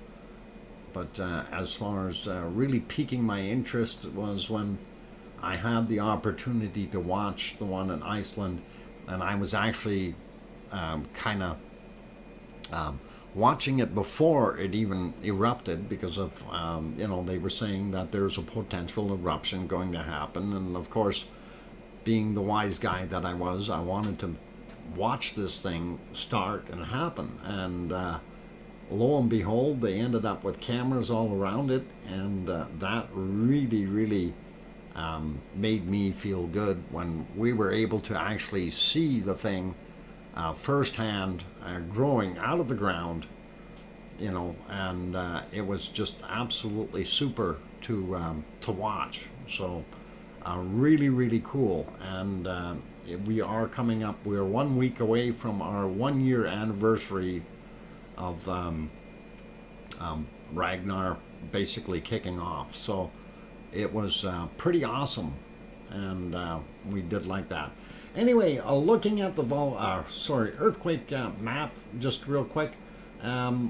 But as far as really piquing my interest was when I had the opportunity to watch the one in Iceland, and I was actually kind of watching it before it even erupted, because of you know, they were saying that there's a potential eruption going to happen, and of course, being the wise guy that I was, I wanted to watch this thing start and happen. And lo and behold, they ended up with cameras all around it, and that really made me feel good when we were able to actually see the thing firsthand, growing out of the ground, and it was just absolutely super to watch. So really cool. And we are coming up, we're 1 week away from our 1 year anniversary of Ragnar basically kicking off. So it was pretty awesome, and we did like that. Anyway, looking at the earthquake map just real quick,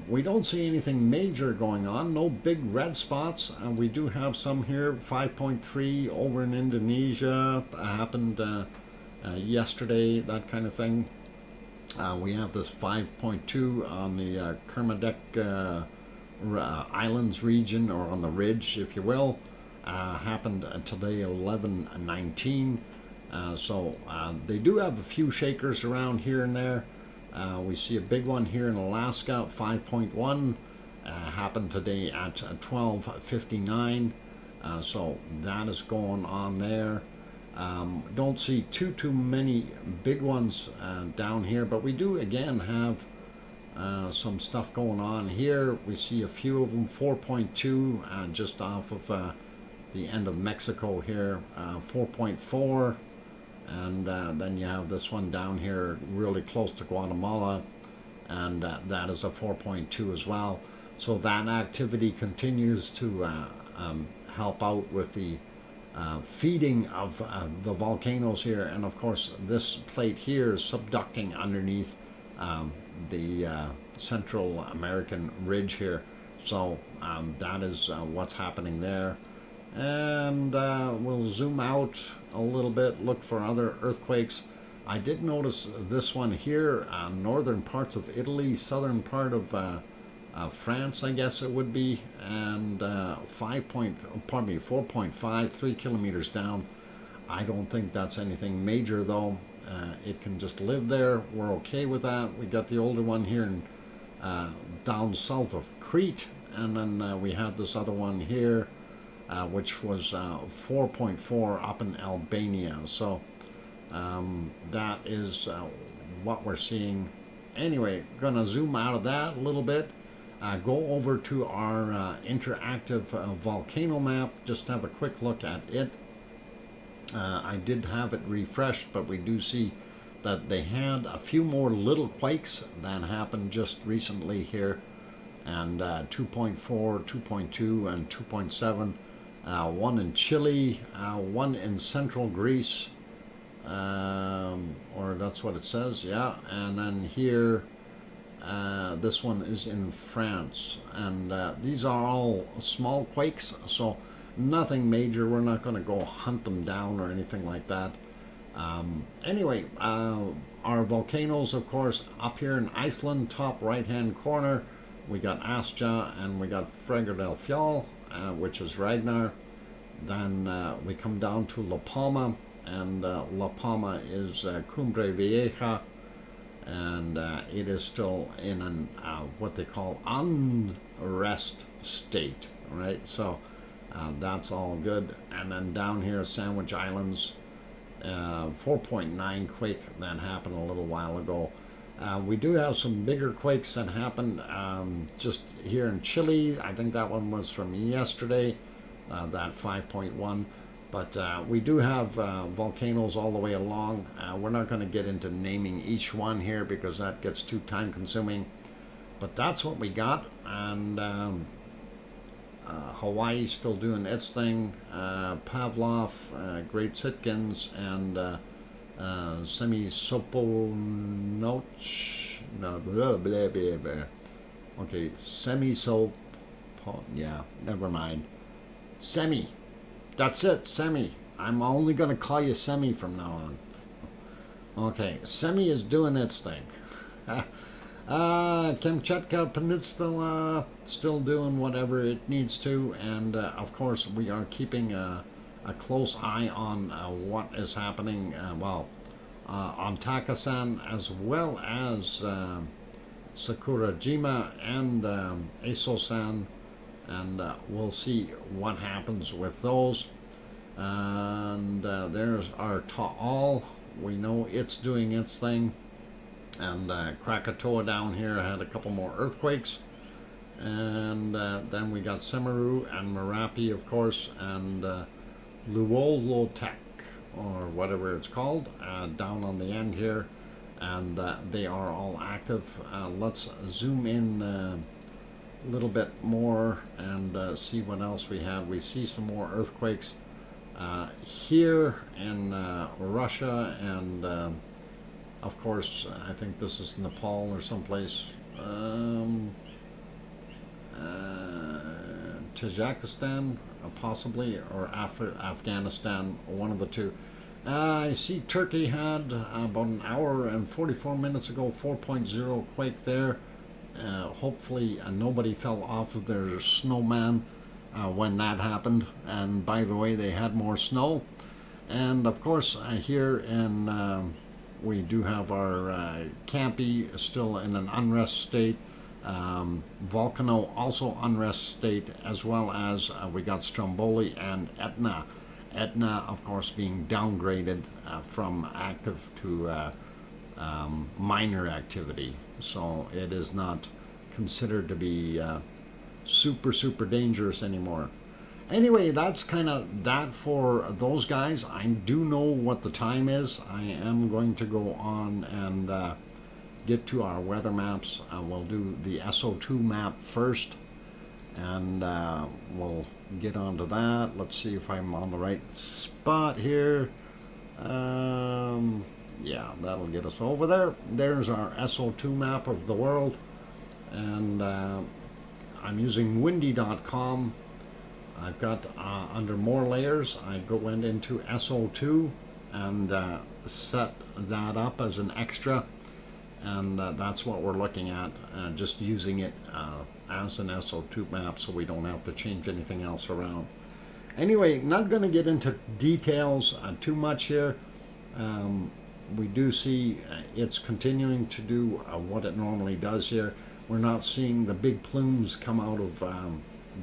we don't see anything major going on, no big red spots. We do have some here, 5.3 over in Indonesia, happened yesterday, that kind of thing. We have this 5.2 on the Kermadec Islands region, or on the ridge, if you will. Happened today, 11:19. So they do have a few shakers around here and there. We see a big one here in Alaska, 5.1. Happened today at 12:59. So that is going on there. Don't see too many big ones down here, but we do again have some stuff going on here. We see a few of them, 4.2 just off of the end of Mexico here, 4.4, and then you have this one down here really close to Guatemala, and that is a 4.2 as well. So that activity continues to help out with the feeding of the volcanoes here. And of course this plate here is subducting underneath the Central American ridge here. So that is what's happening there. And we'll zoom out a little bit, look for other earthquakes. I did notice this one here, northern parts of Italy, southern part of France, I guess it would be, and 4.5, 3 kilometers down. I don't think that's anything major though. It can just live there. We're okay with that. We got the older one here in, down south of Crete, and then we had this other one here, which was 4.4 up in Albania. So that is what we're seeing. Anyway, gonna zoom out of that a little bit. Go over to our interactive volcano map, just have a quick look at it. I did have it refreshed, but we do see that they had a few more little quakes that happened just recently here, and 2.4, 2.2, and 2.7. One in Chile, one in central Greece, or that's what it says, yeah. And then here, this one is in France, and these are all small quakes, so nothing major. We're not going to go hunt them down or anything like that. Anyway, our volcanoes, of course, up here in Iceland, top right hand corner, we got Astja and we got Fregardalfjall, which is Ragnar. Then we come down to La Palma, and La Palma is Cumbre Vieja, and it is still in an what they call unrest state, right? So that's all good. And then down here, Sandwich Islands, 4.9 quake that happened a little while ago. We do have some bigger quakes that happened just here in Chile. I think that one was from yesterday, that 5.1. But we do have volcanoes all the way along. We're not going to get into naming each one here because that gets too time consuming. But that's what we got. And Hawaii still doing its thing. Pavlov, Great Sitkins, and Semi-Soponoch. No, blah, blah, blah, blah. Okay, Semi-Sop. Yeah, never mind. Semi. That's it, Semi. I'm only going to call you Semi from now on. Okay, Semi is doing its thing. Kamchatka Peninsula still doing whatever it needs to, and of course we are keeping a close eye on what is happening, on Takasan, as well as Sakurajima and Asosan, and we'll see what happens with those. And there's our Taal. We know it's doing its thing. And Krakatoa down here had a couple more earthquakes. And then we got Semeru and Merapi, of course, and Luolotek, or whatever it's called, down on the end here. And they are all active. Let's zoom in a little bit more and see what else we have. We see some more earthquakes here in Russia, and of course I think this is Nepal or someplace. Tajikistan possibly, or Afghanistan, one of the two. I see Turkey had about an hour and 44 minutes ago 4.0 quake there. Hopefully nobody fell off of their snowman when that happened. And by the way, they had more snow. And of course here in we do have our Campi still in an unrest state. Volcano also unrest state, as well as we got Stromboli and Etna. Etna, of course, being downgraded from active to minor activity, so it is not considered to be super dangerous anymore. Anyway, that's kind of that for those guys. I do know what the time is. I am going to go on and get to our weather maps. We'll do the SO2 map first, and we'll get onto that. Let's see if I'm on the right spot here. Yeah, that'll get us over there. There's our SO2 map of the world, and I'm using windy.com. I've got under more layers, I went into SO2 and set that up as an extra, and that's what we're looking at, just using it as an SO2 map so we don't have to change anything else around. Anyway, not going to get into details too much here. We do see it's continuing to do what it normally does here. We're not seeing the big plumes come out of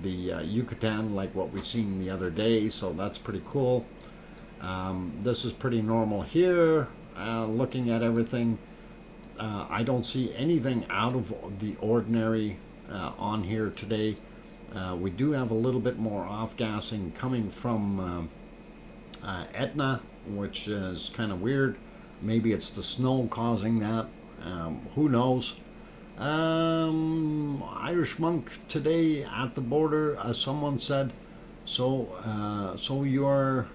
the Yucatan like what we've seen the other day, so that's pretty cool. This is pretty normal here. Looking at everything, I don't see anything out of the ordinary on here today. We do have a little bit more off-gassing coming from Etna, which is kind of weird. Maybe it's the snow causing that. Who knows? Irish monk today at the border, someone said, so you're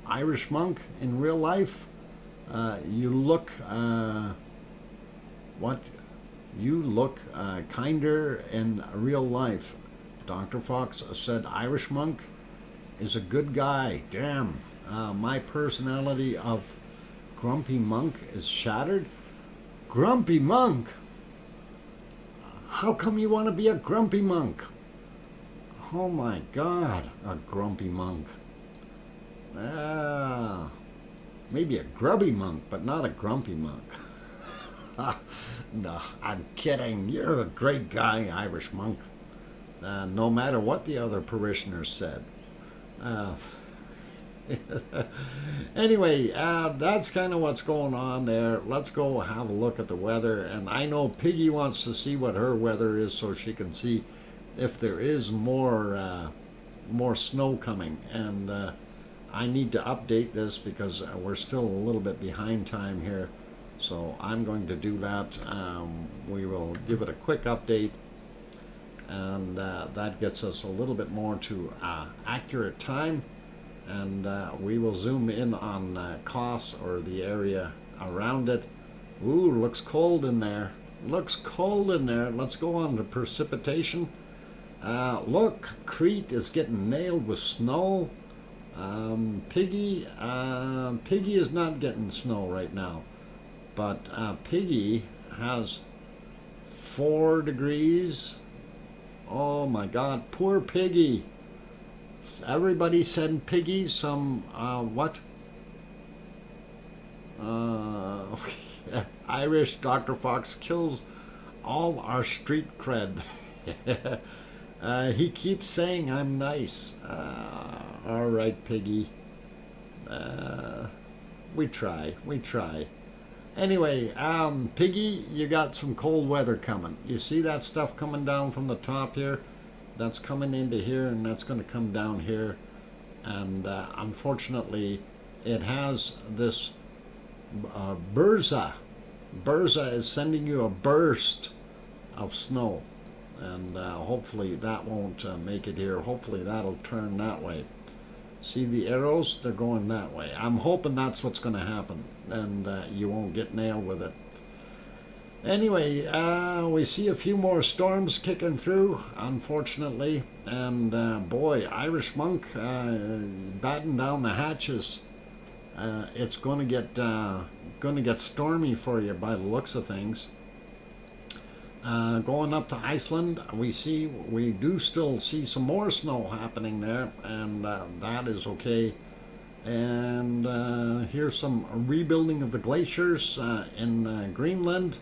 Irish monk in real life? You look, what? You look kinder in real life. Dr. Fox said Irish monk is a good guy. Damn, my personality of grumpy monk is shattered. Grumpy monk? How come you want to be a grumpy monk? Oh my God, a grumpy monk. Maybe a grubby monk, but not a grumpy monk. No, I'm kidding. You're a great guy, Irish monk. No matter what the other parishioners said. Anyway, that's kind of what's going on there. Let's go have a look at the weather. And I know Piggy wants to see what her weather is so she can see if there is more snow coming. And I need to update this because we're still a little bit behind time here. So I'm going to do that. We will give it a quick update. And that gets us a little bit more to accurate time. And we will zoom in on Kos, or the area around it. Ooh, looks cold in there. Looks cold in there. Let's go on to precipitation. Look, Crete is getting nailed with snow. Piggy is not getting snow right now. But Piggy has 4 degrees. Oh my God, poor Piggy. Everybody send Piggy some, what? Irish Dr. Fox kills all our street cred. He keeps saying I'm nice. All right, Piggy. We try. Anyway, Piggy, you got some cold weather coming. You see that stuff coming down from the top here? That's coming into here, and that's going to come down here. And unfortunately, it has this burza. Burza is sending you a burst of snow. And hopefully that won't make it here. Hopefully that'll turn that way. See the arrows? They're going that way. I'm hoping that's what's going to happen, and you won't get nailed with it. Anyway, we see a few more storms kicking through, unfortunately, and boy, Irish Monk batten down the hatches. It's going to get stormy for you by the looks of things. Going up to Iceland, we do still see some more snow happening there, and that is okay. And here's some rebuilding of the glaciers in Greenland.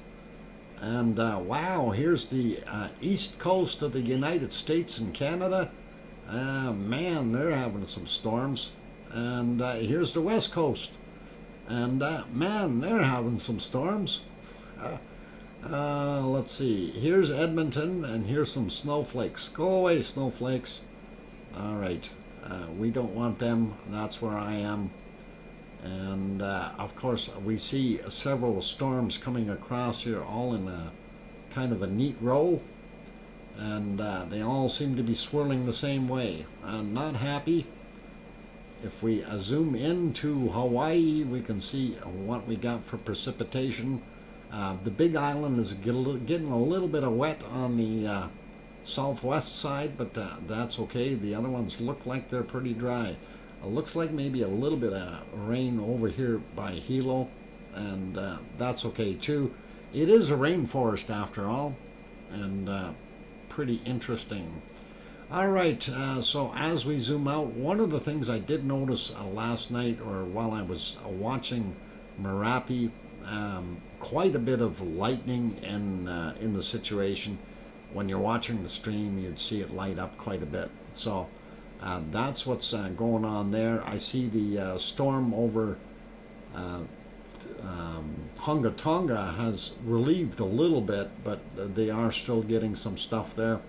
And wow, here's the east coast of the United States and Canada. Man, they're having some storms. And here's the west coast. And man, they're having some storms. Let's see. Here's Edmonton, and here's some snowflakes. Go away, snowflakes. All right. We don't want them. That's where I am. And of course, we see several storms coming across here, all in a kind of a neat row. And they all seem to be swirling the same way. I'm not happy. If we zoom into Hawaii, we can see what we got for precipitation. The big island is getting a little bit of wet on the southwest side, but that's okay. The other ones look like they're pretty dry. It looks like maybe a little bit of rain over here by Hilo, and that's okay too. It is a rainforest after all, and pretty interesting. All right, so as we zoom out, one of the things I did notice last night, or while I was watching Merapi, quite a bit of lightning in the situation. When you're watching the stream, you'd see it light up quite a bit. So that's what's going on there. I see the storm over Hunga Tonga has relieved a little bit, but they are still getting some stuff there.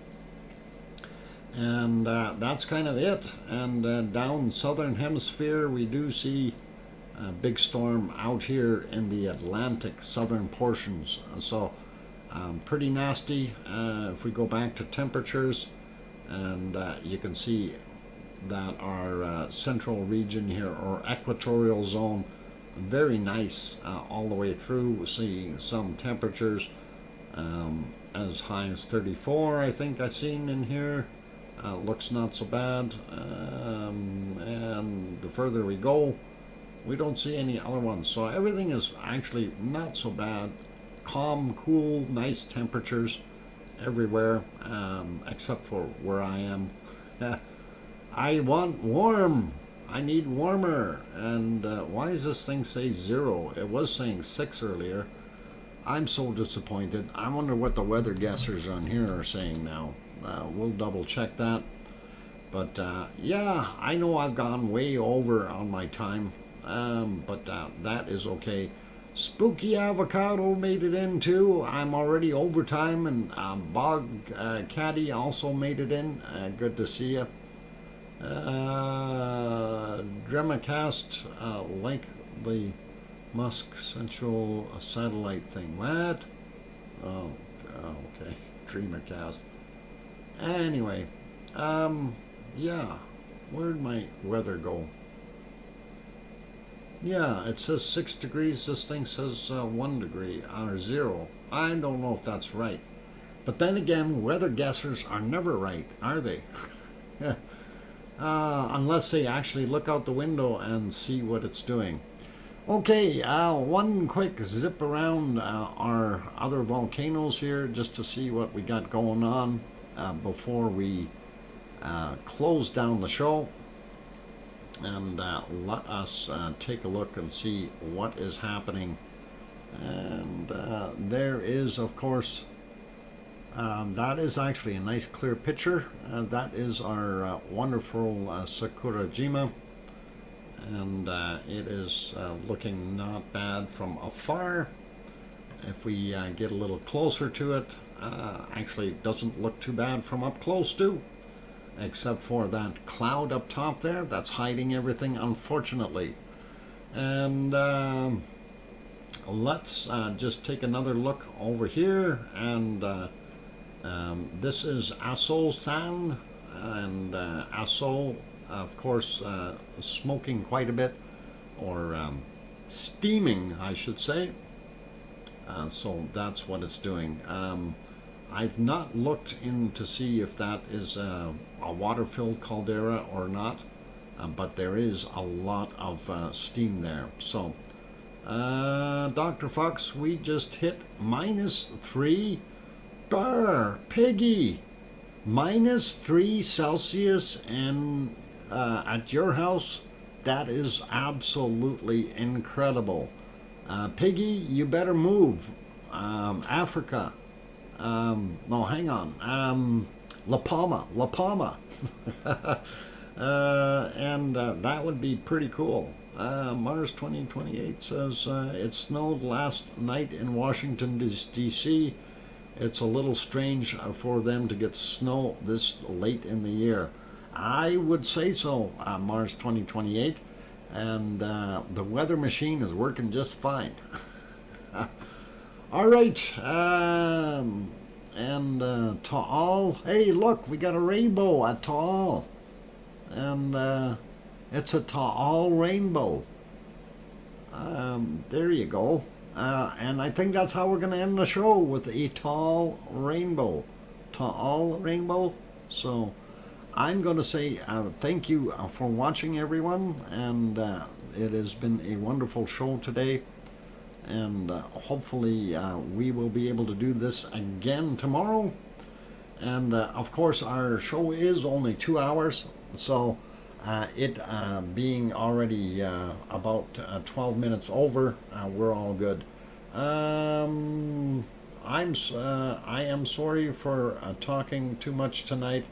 And that's kind of it. And down southern hemisphere, we do see a big storm out here in the Atlantic southern portions. So pretty nasty. If we go back to temperatures, and you can see that our central region here, or equatorial zone, very nice all the way through. We're seeing some temperatures as high as 34, I think I've seen in here. Looks not so bad. And the further we go, we don't see any other ones. So everything is actually not so bad. Calm, cool, nice temperatures everywhere, except for where I am. I want warm. I need warmer. And why does this thing say 0? It was saying 6 earlier. I'm so disappointed. I wonder what the weather guessers on here are saying now. We'll double check that. But yeah, I know I've gone way over on my time, but that is okay. Spooky Avocado made it in too. I'm already overtime, and Bog Caddy also made it in. Good to see you. Dremacast, like the Musk Central satellite thing. What? Oh, okay. Dreamercast. Anyway, yeah, where'd my weather go? Yeah, it says 6 degrees. This thing says 1 degree or 0. I don't know if that's right. But then again, weather guessers are never right, are they? Unless they actually look out the window and see what it's doing. Okay, one quick zip around our other volcanoes here just to see what we got going on before we close down the show. And let us take a look and see what is happening. And there is, of course, That is actually a nice clear picture. That is our wonderful Sakurajima, and it is looking not bad from afar. If we get a little closer to it, actually it doesn't look too bad from up close too, except for that cloud up top there that's hiding everything, unfortunately. And let's just take another look over here, and this is Aso-san, and Aso, of course, smoking quite a bit, or steaming, I should say. So that's what it's doing. I've not looked in to see if that is a water-filled caldera or not, but there is a lot of steam there. So, Dr. Fox, we just hit -3. Brr, piggy! -3 Celsius, and at your house, that is absolutely incredible. Piggy, you better move. Africa. No, hang on. La Palma. And that would be pretty cool. Mars 2028 says it snowed last night in Washington, D.C. It's a little strange for them to get snow this late in the year. I would say so, Mars 2028. And the weather machine is working just fine. All right, and Taal. Hey, look, we got a rainbow at Taal, and it's a Taal rainbow. There you go. And I think that's how we're going to end the show, with a Taal rainbow. Taal rainbow. So I'm going to say thank you for watching, everyone, and it has been a wonderful show today, and hopefully we will be able to do this again tomorrow. And of course, our show is only 2 hours, so it being already about 12 minutes over, we're all good. I am sorry for talking too much tonight.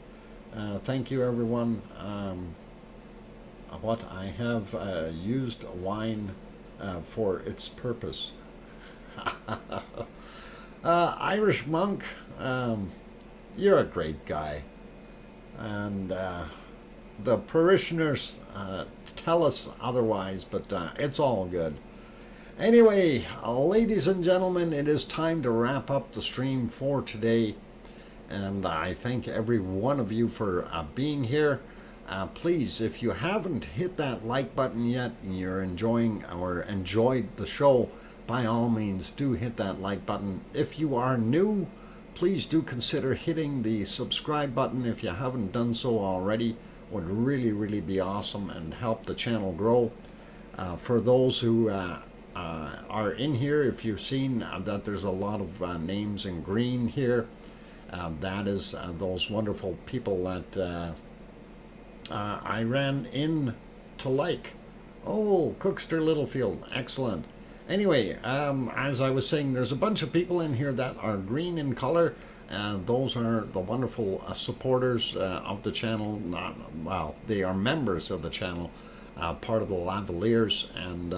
Thank you, everyone. What I have used wine for its purpose. Irish monk, you're a great guy, and the parishioners tell us otherwise, but it's all good. Anyway, ladies and gentlemen, it is time to wrap up the stream for today. And I thank every one of you for being here. Please, if you haven't hit that like button yet and you're enjoying or enjoyed the show, by all means do hit that like button. If you are new, please do consider hitting the subscribe button if you haven't done so already. Would really be awesome and help the channel grow. For those who are in here, if you've seen that there's a lot of names in green here, that is those wonderful people that I ran in to like. Oh, Cookster Littlefield, excellent. Anyway, as I was saying, there's a bunch of people in here that are green in color. Those are the wonderful supporters of the channel. Well, they are members of the channel, part of the Lavaliers, and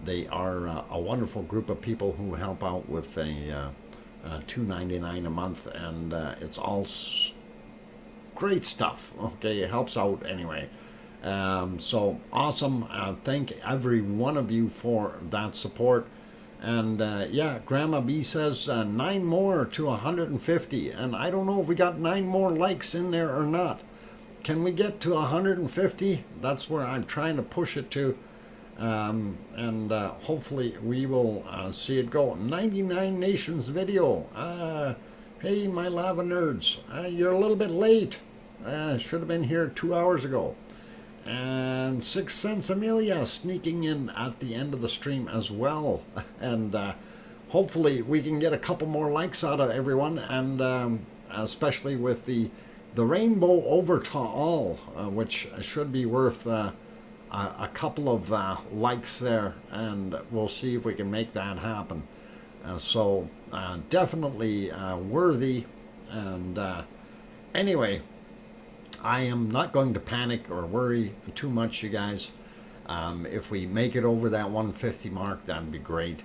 they are a wonderful group of people who help out with a $2.99 a month, and it's all great stuff. Okay, it helps out anyway. So awesome. Thank every one of you for that support. And yeah, Grandma B says 9 more to 150, and I don't know if we got 9 more likes in there or not. Can we get to 150? That's where I'm trying to push it to. And hopefully we will see it go. 99 Nations video. Hey, my lava nerds, you're a little bit late. Should have been here 2 hours ago. And 6 Cents Amelia sneaking in at the end of the stream as well. And hopefully we can get a couple more likes out of everyone, and especially with the rainbow over Taal, which should be worth a couple of likes there, and we'll see if we can make that happen. So definitely worthy And anyway, I am not going to panic or worry too much, you guys. If we make it over that 150 mark, that'd be great.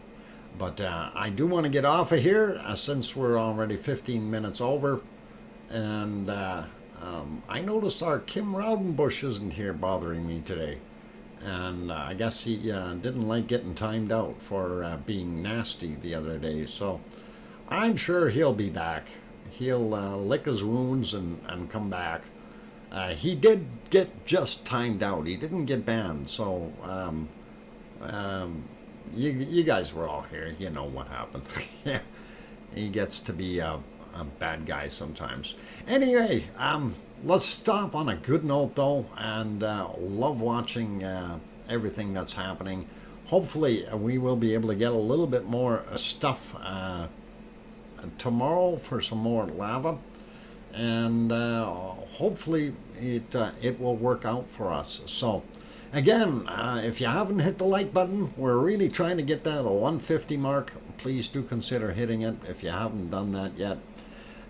But I do want to get off of here since we're already 15 minutes over. And I noticed our Kim Rowdenbush isn't here bothering me today. And I guess he didn't like getting timed out for being nasty the other day. So I'm sure he'll be back. He'll lick his wounds and come back. He did get just timed out. He didn't get banned. So you guys were all here. You know what happened. He gets to be a bad guy sometimes. Anyway, let's stop on a good note though, and love watching everything that's happening. Hopefully we will be able to get a little bit more stuff tomorrow for some more lava, and hopefully it will work out for us. So again, if you haven't hit the like button, we're really trying to get that 150 mark. Please do consider hitting it if you haven't done that yet.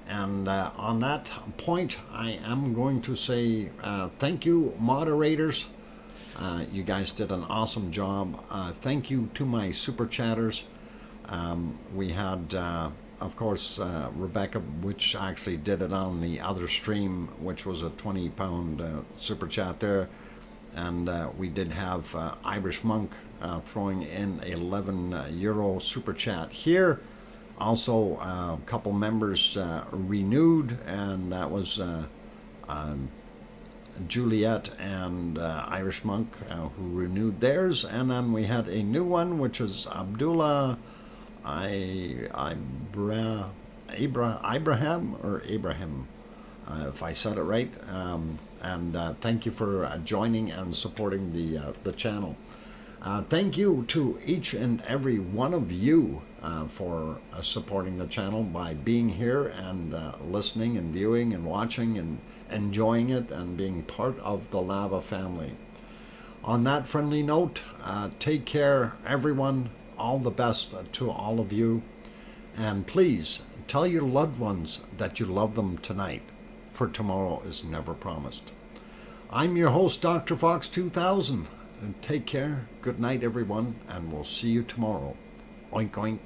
And on that point, I am going to say thank you, moderators. You guys did an awesome job. Thank you to my super chatters. We had, of course, Rebecca, which actually did it on the other stream, which was a £20 super chat there. And we did have Irish Monk throwing in €11 super chat here. Also, a couple members renewed, and that was Juliet and Irish Monk who renewed theirs. And then we had a new one, which is Abdullah Ibrahim, or Abraham, if I said it right. And thank you for joining and supporting the channel. Thank you to each and every one of you for supporting the channel by being here and listening and viewing and watching and enjoying it and being part of the Lava family. On that friendly note, take care, everyone. All the best to all of you. And please tell your loved ones that you love them tonight, for tomorrow is never promised. I'm your host, DrFox2000. And take care. Good night, everyone, and we'll see you tomorrow. Oink, oink.